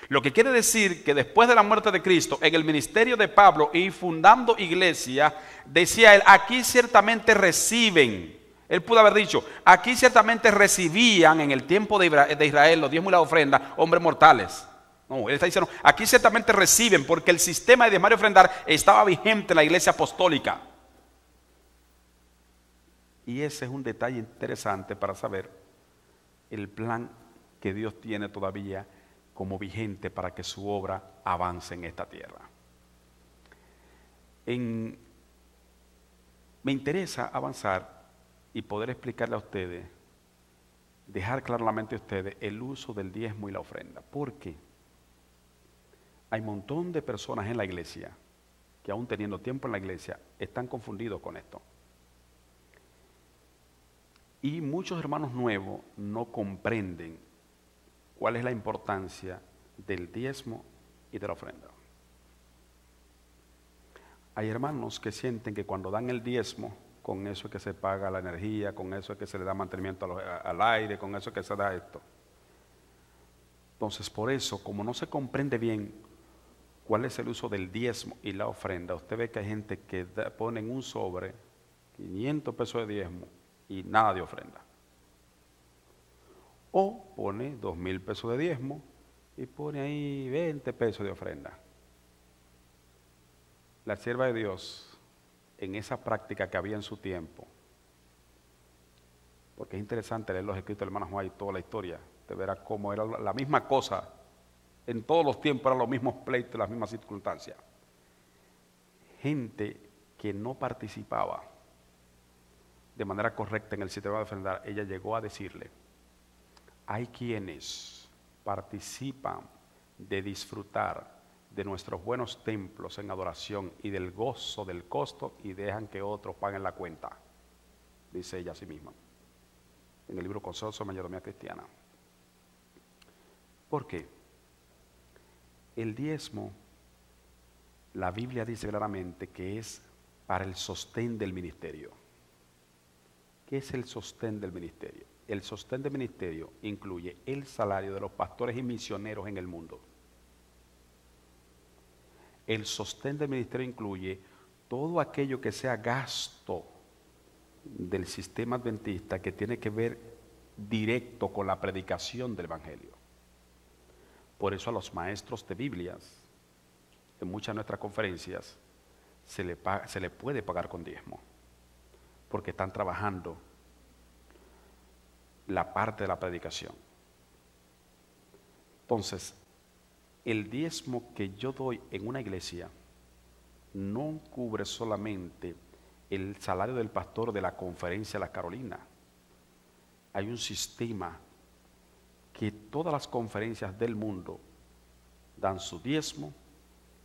Lo que quiere decir que después de la muerte de Cristo, en el ministerio de Pablo y fundando iglesia, decía él, aquí ciertamente reciben. Él pudo haber dicho, aquí ciertamente recibían en el tiempo de Israel los diezmos y la ofrenda hombres mortales. No, él está diciendo, aquí ciertamente reciben, porque el sistema de diezmar y ofrendar estaba vigente en la iglesia apostólica. Y ese es un detalle interesante para saber el plan que Dios tiene todavía como vigente para que su obra avance en esta tierra. Me interesa avanzar y poder explicarle a ustedes, dejar claramente a ustedes el uso del diezmo y la ofrenda. ¿Por qué? Hay un montón de personas en la iglesia que aún teniendo tiempo en la iglesia están confundidos con esto. Y muchos hermanos nuevos no comprenden cuál es la importancia del diezmo y de la ofrenda. Hay hermanos que sienten que cuando dan el diezmo, con eso es que se paga la energía, con eso es que se le da mantenimiento al aire, con eso es que se da esto. Entonces, por eso, como no se comprende bien cuál es el uso del diezmo y la ofrenda, usted ve que hay gente que pone en un sobre 500 pesos de diezmo y nada de ofrenda. O pone 2,000 pesos de diezmo y pone ahí 20 pesos de ofrenda. La sierva de Dios, en esa práctica que había en su tiempo, porque es interesante leer los escritos del hermano Juan y toda la historia, te verás cómo era la misma cosa, en todos los tiempos eran los mismos pleitos, las mismas circunstancias. Gente que no participaba de manera correcta en el sistema de ofrenda, ella llegó a decirle: hay quienes participan de disfrutar de nuestros buenos templos en adoración y del gozo del costo y dejan que otros paguen la cuenta, dice ella a sí misma, en el libro Consejo sobre Mayordomía Cristiana. ¿Por qué? El diezmo, la Biblia dice claramente que es para el sostén del ministerio. ¿Qué es el sostén del ministerio? El sostén del ministerio incluye el salario de los pastores y misioneros en el mundo. El sostén del ministerio incluye todo aquello que sea gasto del sistema adventista que tiene que ver directo con la predicación del evangelio. Por eso a los maestros de Biblias, en muchas de nuestras conferencias, se le puede pagar con diezmo, porque están trabajando la parte de la predicación. Entonces, el diezmo que yo doy en una iglesia no cubre solamente el salario del pastor de la conferencia de la Carolina. Hay un sistema que todas las conferencias del mundo dan su diezmo,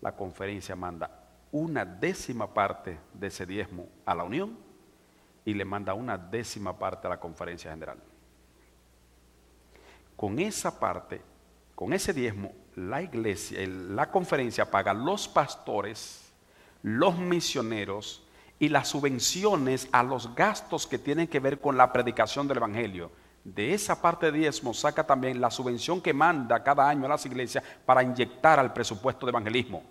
la conferencia manda 1/10 parte de ese diezmo a la unión y le manda 1/10 parte a la conferencia general. Con esa parte, con ese diezmo, la iglesia, la conferencia paga los pastores, los misioneros y las subvenciones a los gastos que tienen que ver con la predicación del evangelio. De esa parte de diezmo saca también la subvención que manda cada año a las iglesias para inyectar al presupuesto de evangelismo.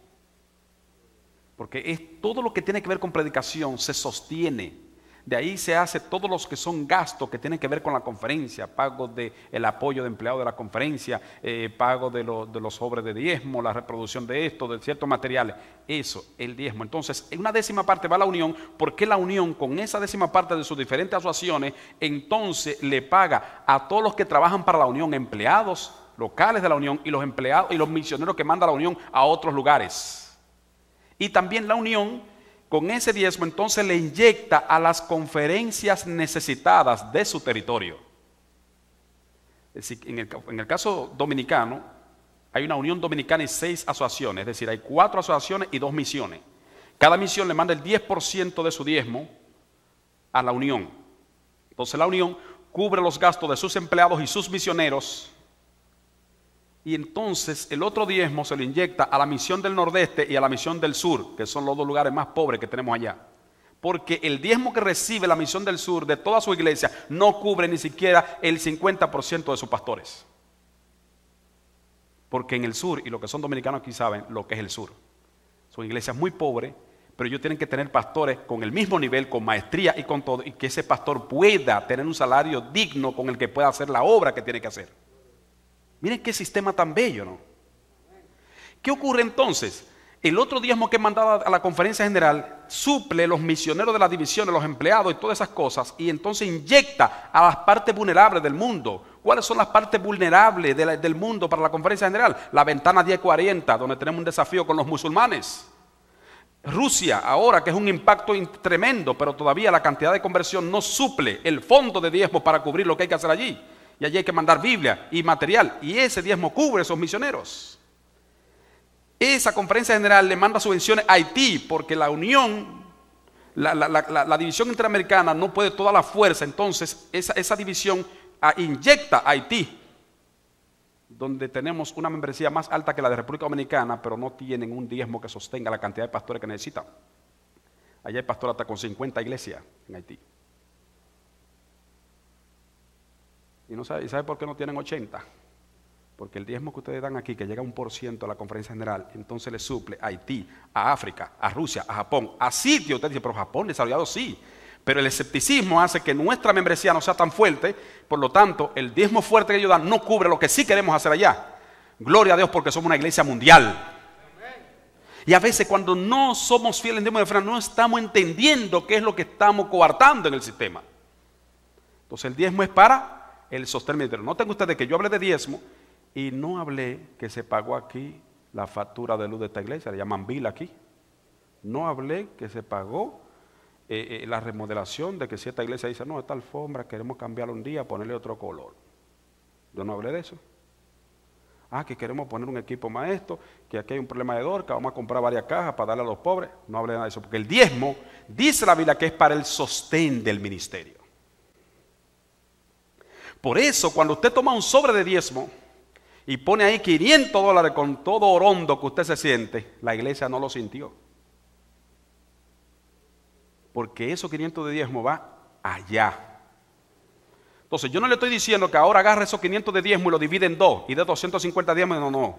Porque es todo lo que tiene que ver con predicación se sostiene. De ahí se hace todos los que son gastos que tienen que ver con la conferencia, pago del apoyo de empleados de la conferencia, pago de los sobres de diezmo, la reproducción de esto, de ciertos materiales. Eso, el diezmo. Entonces, en 1/10 parte va a la unión, porque la unión con esa 10 parte de sus diferentes asociaciones, entonces le paga a todos los que trabajan para la unión, empleados locales de la unión y los empleados y los misioneros que manda la unión a otros lugares. Y también la unión, con ese diezmo, entonces le inyecta a las conferencias necesitadas de su territorio. Es decir, en el caso dominicano, hay una unión dominicana y 6 asociaciones, es decir, hay 4 asociaciones y 2 misiones. Cada misión le manda el 10% de su diezmo a la unión. Entonces la unión cubre los gastos de sus empleados y sus misioneros. Y entonces el otro diezmo se lo inyecta a la misión del nordeste y a la misión del sur, que son los 2 lugares más pobres que tenemos allá. Porque el diezmo que recibe la misión del sur de toda su iglesia no cubre ni siquiera el 50% de sus pastores. Porque en el sur, y los que son dominicanos aquí saben lo que es el sur, son iglesias muy pobres, pero ellos tienen que tener pastores con el mismo nivel, con maestría y con todo, y que ese pastor pueda tener un salario digno con el que pueda hacer la obra que tiene que hacer. Miren qué sistema tan bello, ¿no? ¿Qué ocurre entonces? El otro diezmo que es mandado a la conferencia general suple los misioneros de las divisiones, los empleados y todas esas cosas, y entonces inyecta a las partes vulnerables del mundo. ¿Cuáles son las partes vulnerables del mundo para la conferencia general? La ventana 1040, donde tenemos un desafío con los musulmanes. Rusia, ahora que es un impacto tremendo, pero todavía la cantidad de conversión no suple el fondo de diezmo para cubrir lo que hay que hacer allí. Y allí hay que mandar Biblia y material. Y ese diezmo cubre esos misioneros. Esa conferencia general le manda subvenciones a Haití, porque la unión, la división interamericana no puede toda la fuerza. Entonces esa división inyecta a Haití, donde tenemos una membresía más alta que la de República Dominicana, pero no tienen un diezmo que sostenga la cantidad de pastores que necesitan. Allá hay pastor hasta con 50 iglesias en Haití. ¿Y sabe por qué no tienen 80? Porque el diezmo que ustedes dan aquí, que llega a 1% a la conferencia general, entonces le suple a Haití, a África, a Rusia, a Japón, a sitios. Usted dice, pero Japón desarrollado sí. Pero el escepticismo hace que nuestra membresía no sea tan fuerte, por lo tanto, el diezmo fuerte que ellos dan no cubre lo que sí queremos hacer allá. Gloria a Dios porque somos una iglesia mundial. Y a veces cuando no somos fieles en diezmo de ofrenda, no estamos entendiendo qué es lo que estamos coartando en el sistema. Entonces el diezmo es para el sostén ministerio. Noten ustedes que yo hablé de diezmo y no hablé que se pagó aquí la factura de luz de esta iglesia, le llaman bill aquí. No hablé que se pagó la remodelación, de que si esta iglesia dice, no, esta alfombra queremos cambiarla un día, ponerle otro color. Yo no hablé de eso. Que queremos poner un equipo maestro, que aquí hay un problema de dorca, vamos a comprar varias cajas para darle a los pobres. No hablé nada de eso, porque el diezmo, dice la Biblia que es para el sostén del ministerio. Por eso, cuando usted toma un sobre de diezmo y pone ahí $500 con todo orondo que usted se siente, la iglesia no lo sintió. Porque esos 500 de diezmo va allá. Entonces yo no le estoy diciendo que ahora agarre esos 500 de diezmo y lo divide en dos y de 250 diezmos, no.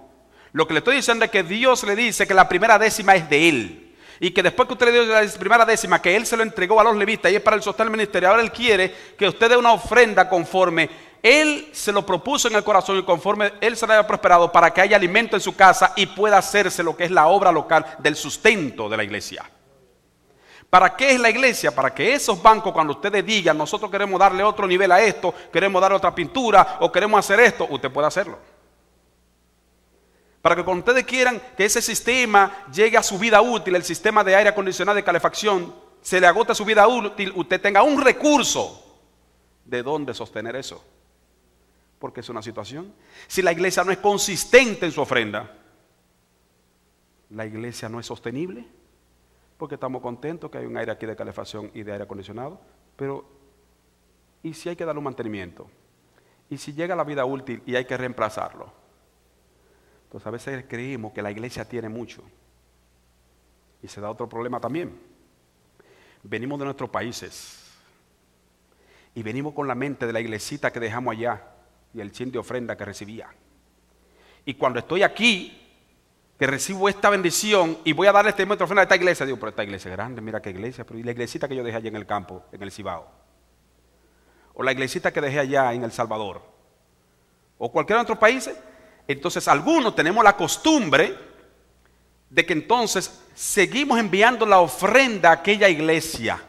Lo que le estoy diciendo es que Dios le dice que la primera décima es de Él. Y que después que usted le dio la primera décima, que Él se lo entregó a los levitas y es para el sostén del ministerio, ahora Él quiere que usted dé una ofrenda conforme Él se lo propuso en el corazón y conforme Él se le haya prosperado para que haya alimento en su casa y pueda hacerse lo que es la obra local del sustento de la iglesia. ¿Para qué es la iglesia? Para que esos bancos, cuando ustedes digan, nosotros queremos darle otro nivel a esto, queremos darle otra pintura o queremos hacer esto, usted pueda hacerlo. Para que cuando ustedes quieran que ese sistema llegue a su vida útil, el sistema de aire acondicionado y calefacción, se le agote su vida útil, usted tenga un recurso de dónde sostener eso. Porque es una situación. Si la iglesia no es consistente en su ofrenda, la iglesia no es sostenible. Porque estamos contentos que hay un aire aquí de calefacción y de aire acondicionado, pero ¿y si hay que darle un mantenimiento? ¿Y si llega la vida útil y hay que reemplazarlo? Entonces a veces creemos que la iglesia tiene mucho y se da otro problema también. Venimos de nuestros países y venimos con la mente de la iglesita que dejamos allá y el chin de ofrenda que recibía. Y cuando estoy aquí, que recibo esta bendición y voy a darle este metro ofrenda a esta iglesia, digo, pero esta iglesia es grande, mira qué iglesia, pero y la iglesita que yo dejé allá en el campo, en el Cibao, o la iglesita que dejé allá en El Salvador, o cualquier otro país. Entonces algunos tenemos la costumbre de que entonces seguimos enviando la ofrenda a aquella iglesia,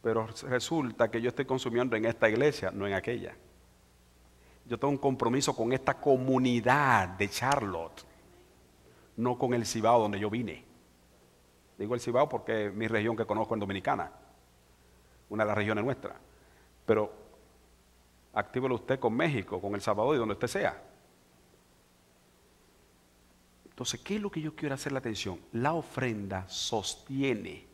pero resulta que yo estoy consumiendo en esta iglesia, no en aquella. Yo tengo un compromiso con esta comunidad de Charlotte, no con el Cibao donde yo vine. Digo el Cibao porque es mi región que conozco en Dominicana, una de las regiones nuestras. Pero actívelo usted con México, con El Salvador y donde usted sea. Entonces, ¿qué es lo que yo quiero hacer la atención? La ofrenda sostiene,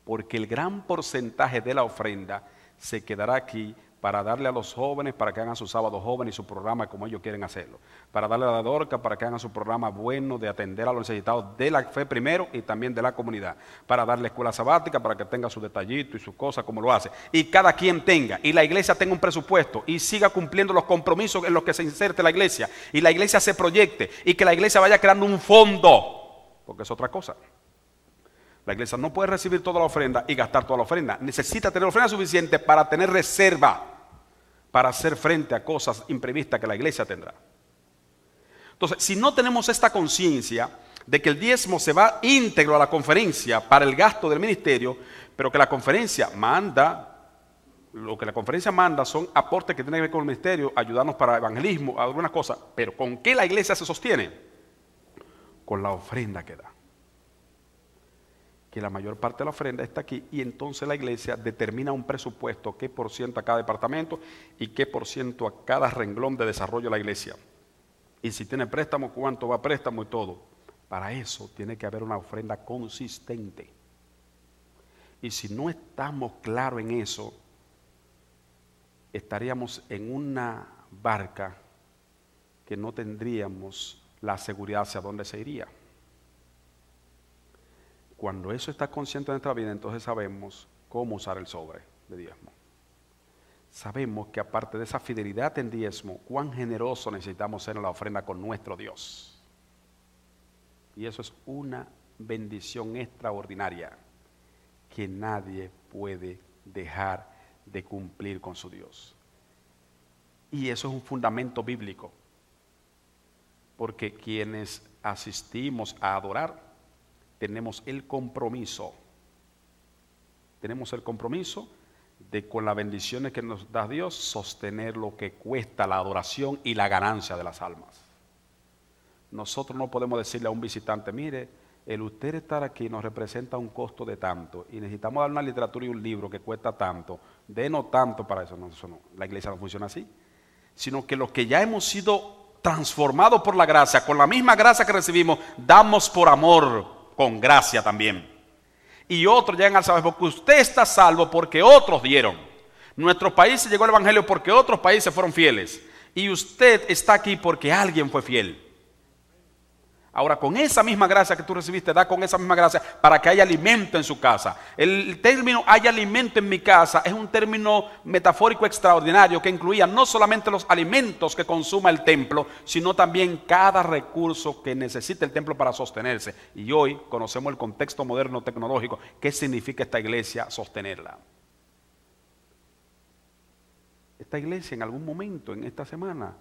porque el gran porcentaje de la ofrenda se quedará aquí para darle a los jóvenes, para que hagan su sábado joven y su programa como ellos quieren hacerlo. Para darle a la Dorca, para que hagan su programa bueno de atender a los necesitados de la fe primero y también de la comunidad. Para darle escuela sabática, para que tenga su detallito y sus cosas como lo hace. Y cada quien tenga, y la iglesia tenga un presupuesto y siga cumpliendo los compromisos en los que se inserte la iglesia. Y la iglesia se proyecte y que la iglesia vaya creando un fondo, porque es otra cosa. La iglesia no puede recibir toda la ofrenda y gastar toda la ofrenda. Necesita tener ofrenda suficiente para tener reserva, para hacer frente a cosas imprevistas que la iglesia tendrá. Entonces, si no tenemos esta conciencia de que el diezmo se va íntegro a la conferencia para el gasto del ministerio, pero que la conferencia manda, lo que la conferencia manda son aportes que tienen que ver con el ministerio, ayudarnos para evangelismo, algunas cosas, pero ¿con qué la iglesia se sostiene? Con la ofrenda que da. Que la mayor parte de la ofrenda está aquí y entonces la iglesia determina un presupuesto, qué por ciento a cada departamento y qué por ciento a cada renglón de desarrollo de la iglesia. Y si tiene préstamo, cuánto va a préstamo y todo. Para eso tiene que haber una ofrenda consistente. Y si no estamos claros en eso, estaríamos en una barca que no tendríamos la seguridad hacia dónde se iría. cuando eso está consciente de nuestra vida, entonces sabemos cómo usar el sobre de diezmo. Sabemos que aparte de esa fidelidad en diezmo, cuán generoso necesitamos ser en la ofrenda con nuestro Dios. Y eso es una bendición extraordinaria que nadie puede dejar de cumplir con su Dios. Y eso es un fundamento bíblico, porque quienes asistimos a adorar, tenemos el compromiso de, con las bendiciones que nos da Dios, sostener lo que cuesta la adoración y la ganancia de las almas. Nosotros no podemos decirle a un visitante, mire, el usted estar aquí nos representa un costo de tanto y necesitamos dar una literatura y un libro que cuesta tanto, denos tanto para eso. No, eso no, la iglesia no funciona así, sino que los que ya hemos sido transformados por la gracia, con la misma gracia que recibimos, damos por amor, con gracia también. Y otros llegan al salvo porque usted está salvo porque otros dieron. Nuestro país llegó al evangelio porque otros países fueron fieles. Y usted está aquí porque alguien fue fiel. Ahora, con esa misma gracia que tú recibiste, da con esa misma gracia para que haya alimento en su casa. El término haya alimento en mi casa es un término metafórico extraordinario que incluía no solamente los alimentos que consuma el templo, sino también cada recurso que necesita el templo para sostenerse. Y hoy conocemos el contexto moderno tecnológico. ¿Qué significa esta iglesia sostenerla? Esta iglesia en algún momento, en esta semana,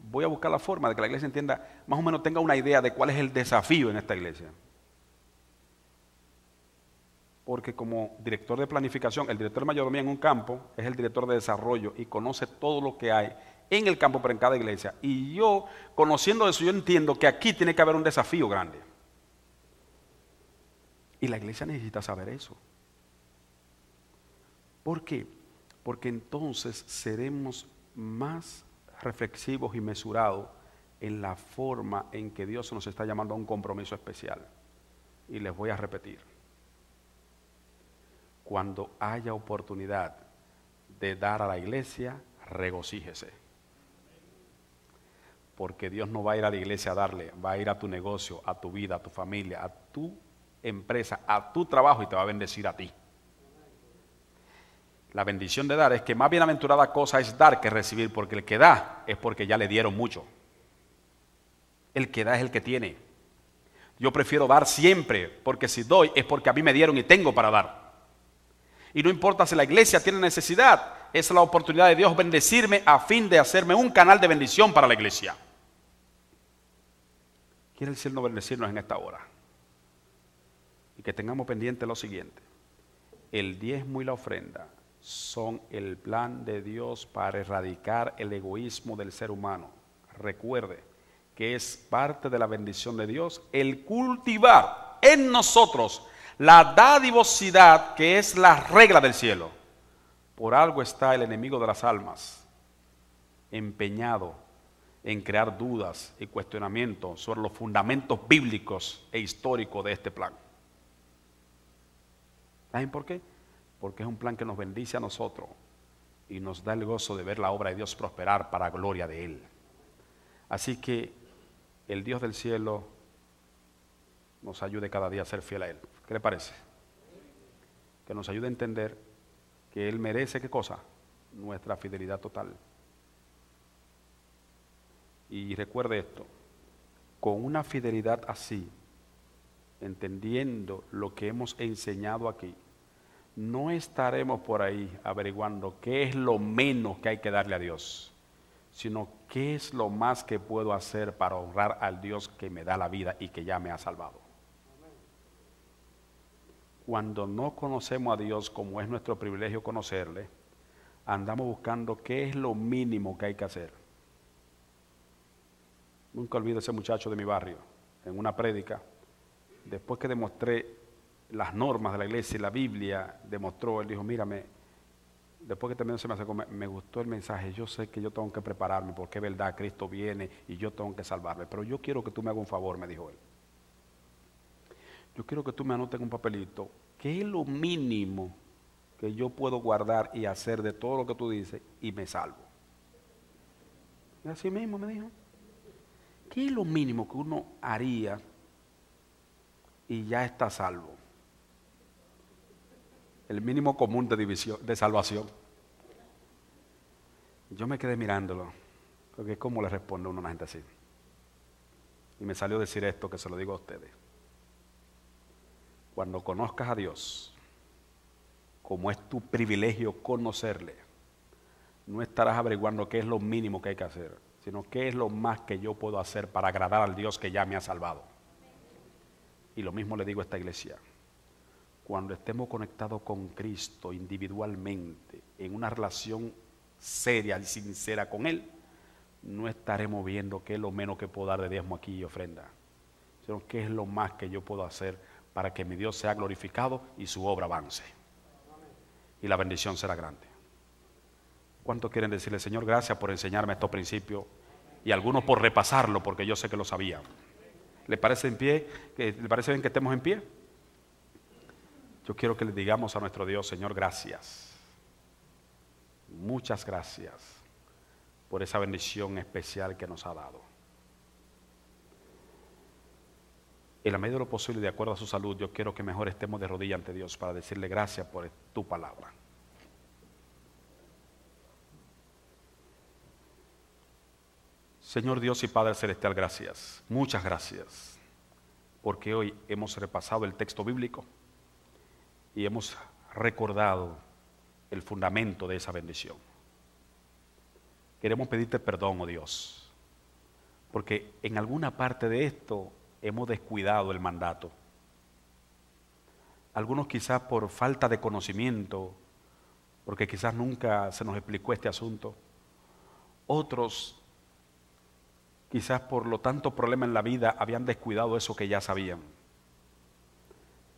voy a buscar la forma de que la iglesia entienda, más o menos tenga una idea de cuál es el desafío en esta iglesia. Porque como director de planificación, el director de mayordomía en un campo es el director de desarrollo y conoce todo lo que hay en el campo, pero en cada iglesia. Y yo, conociendo eso, yo entiendo que aquí tiene que haber un desafío grande. Y la iglesia necesita saber eso. ¿Por qué? Porque entonces seremos más reflexivos y mesurados en la forma en que Dios nos está llamando a un compromiso especial. Y les voy a repetir: cuando haya oportunidad de dar a la iglesia, regocíjese, porque Dios no va a ir a la iglesia a darle, va a ir a tu negocio, a tu vida, a tu familia, a tu empresa, a tu trabajo, y te va a bendecir a ti. La bendición de dar es que más bienaventurada cosa es dar que recibir, porque el que da es porque ya le dieron mucho. El que da es el que tiene. Yo prefiero dar siempre, porque si doy es porque a mí me dieron y tengo para dar. Y no importa si la iglesia tiene necesidad, es la oportunidad de Dios bendecirme a fin de hacerme un canal de bendición para la iglesia. Quiere el cielo bendecirnos en esta hora. Y que tengamos pendiente lo siguiente: el diezmo y la ofrenda son el plan de Dios para erradicar el egoísmo del ser humano. Recuerde que es parte de la bendición de Dios el cultivar en nosotros la dadivosidad que es la regla del cielo. Por algo está el enemigo de las almas empeñado en crear dudas y cuestionamientos sobre los fundamentos bíblicos e históricos de este plan. ¿Saben por qué? Porque es un plan que nos bendice a nosotros y nos da el gozo de ver la obra de Dios prosperar para gloria de Él. Así que el Dios del cielo nos ayude cada día a ser fiel a Él. ¿Qué le parece? Que nos ayude a entender que Él merece, ¿qué cosa? Nuestra fidelidad total. Y recuerde esto: con una fidelidad así, entendiendo lo que hemos enseñado aquí, no estaremos por ahí averiguando qué es lo menos que hay que darle a Dios, sino qué es lo más que puedo hacer para honrar al Dios que me da la vida y que ya me ha salvado. Cuando no conocemos a Dios como es nuestro privilegio conocerle, andamos buscando qué es lo mínimo que hay que hacer. Nunca olvido ese muchacho de mi barrio, en una prédica, después que demostré las normas de la iglesia y la Biblia, demostró, él dijo: mírame, después que terminó se me acercó, me gustó el mensaje, yo sé que yo tengo que prepararme porque es verdad, Cristo viene y yo tengo que salvarme, pero yo quiero que tú me hagas un favor, me dijo él. Yo quiero que tú me anotes en un papelito qué es lo mínimo que yo puedo guardar y hacer de todo lo que tú dices y me salvo. Y así mismo me dijo: ¿qué es lo mínimo que uno haría y ya está salvo. El mínimo común de salvación. Yo me quedé mirándolo, porque ¿cómo le responde uno a una gente así? Y me salió decir esto, que se lo digo a ustedes. Cuando conozcas a Dios, como es tu privilegio conocerle, no estarás averiguando qué es lo mínimo que hay que hacer, sino qué es lo más que yo puedo hacer para agradar al Dios que ya me ha salvado. Y lo mismo le digo a esta iglesia. Cuando estemos conectados con Cristo individualmente, en una relación seria y sincera con Él, no estaremos viendo qué es lo menos que puedo dar de diezmo aquí y ofrenda, sino qué es lo más que yo puedo hacer para que mi Dios sea glorificado y su obra avance. Y la bendición será grande. ¿Cuántos quieren decirle, Señor, gracias por enseñarme estos principios? Y algunos por repasarlo, porque yo sé que lo sabían. ¿Le parece en pie? ¿Le parece bien que estemos en pie? Yo quiero que le digamos a nuestro Dios, Señor, gracias. Muchas gracias por esa bendición especial que nos ha dado. En la medida de lo posible, de acuerdo a su salud, yo quiero que mejor estemos de rodillas ante Dios para decirle gracias por tu palabra. Señor Dios y Padre Celestial, gracias, muchas gracias, porque hoy hemos repasado el texto bíblico y hemos recordado el fundamento de esa bendición. Queremos pedirte perdón, oh Dios, porque en alguna parte de esto hemos descuidado el mandato. Algunos quizás por falta de conocimiento, porque quizás nunca se nos explicó este asunto. Otros quizás por lo tanto problema en la vida habían descuidado eso que ya sabían.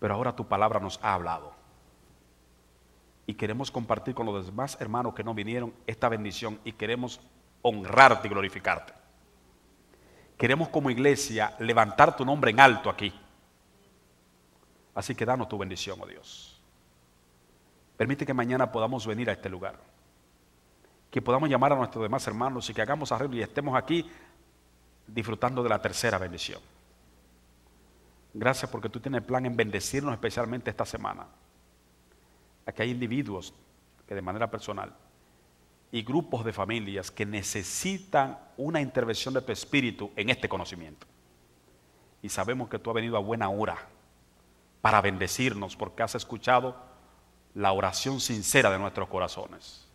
Pero ahora tu palabra nos ha hablado. Y queremos compartir con los demás hermanos que no vinieron esta bendición y queremos honrarte y glorificarte. Queremos como iglesia levantar tu nombre en alto aquí. Así que danos tu bendición, oh Dios. Permite que mañana podamos venir a este lugar. Que podamos llamar a nuestros demás hermanos y que hagamos arreglo y estemos aquí disfrutando de la tercera bendición. Gracias porque tú tienes plan en bendecirnos especialmente esta semana. Aquí hay individuos que de manera personal y grupos de familias que necesitan una intervención de tu espíritu en este conocimiento. Y sabemos que tú has venido a buena hora para bendecirnos porque has escuchado la oración sincera de nuestros corazones.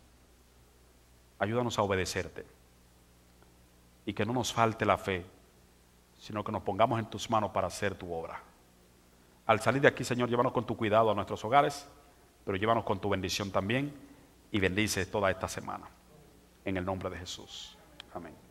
Ayúdanos a obedecerte y que no nos falte la fe, sino que nos pongamos en tus manos para hacer tu obra. Al salir de aquí, Señor, llévanos con tu cuidado a nuestros hogares, pero llévanos con tu bendición también y bendice toda esta semana. En el nombre de Jesús. Amén.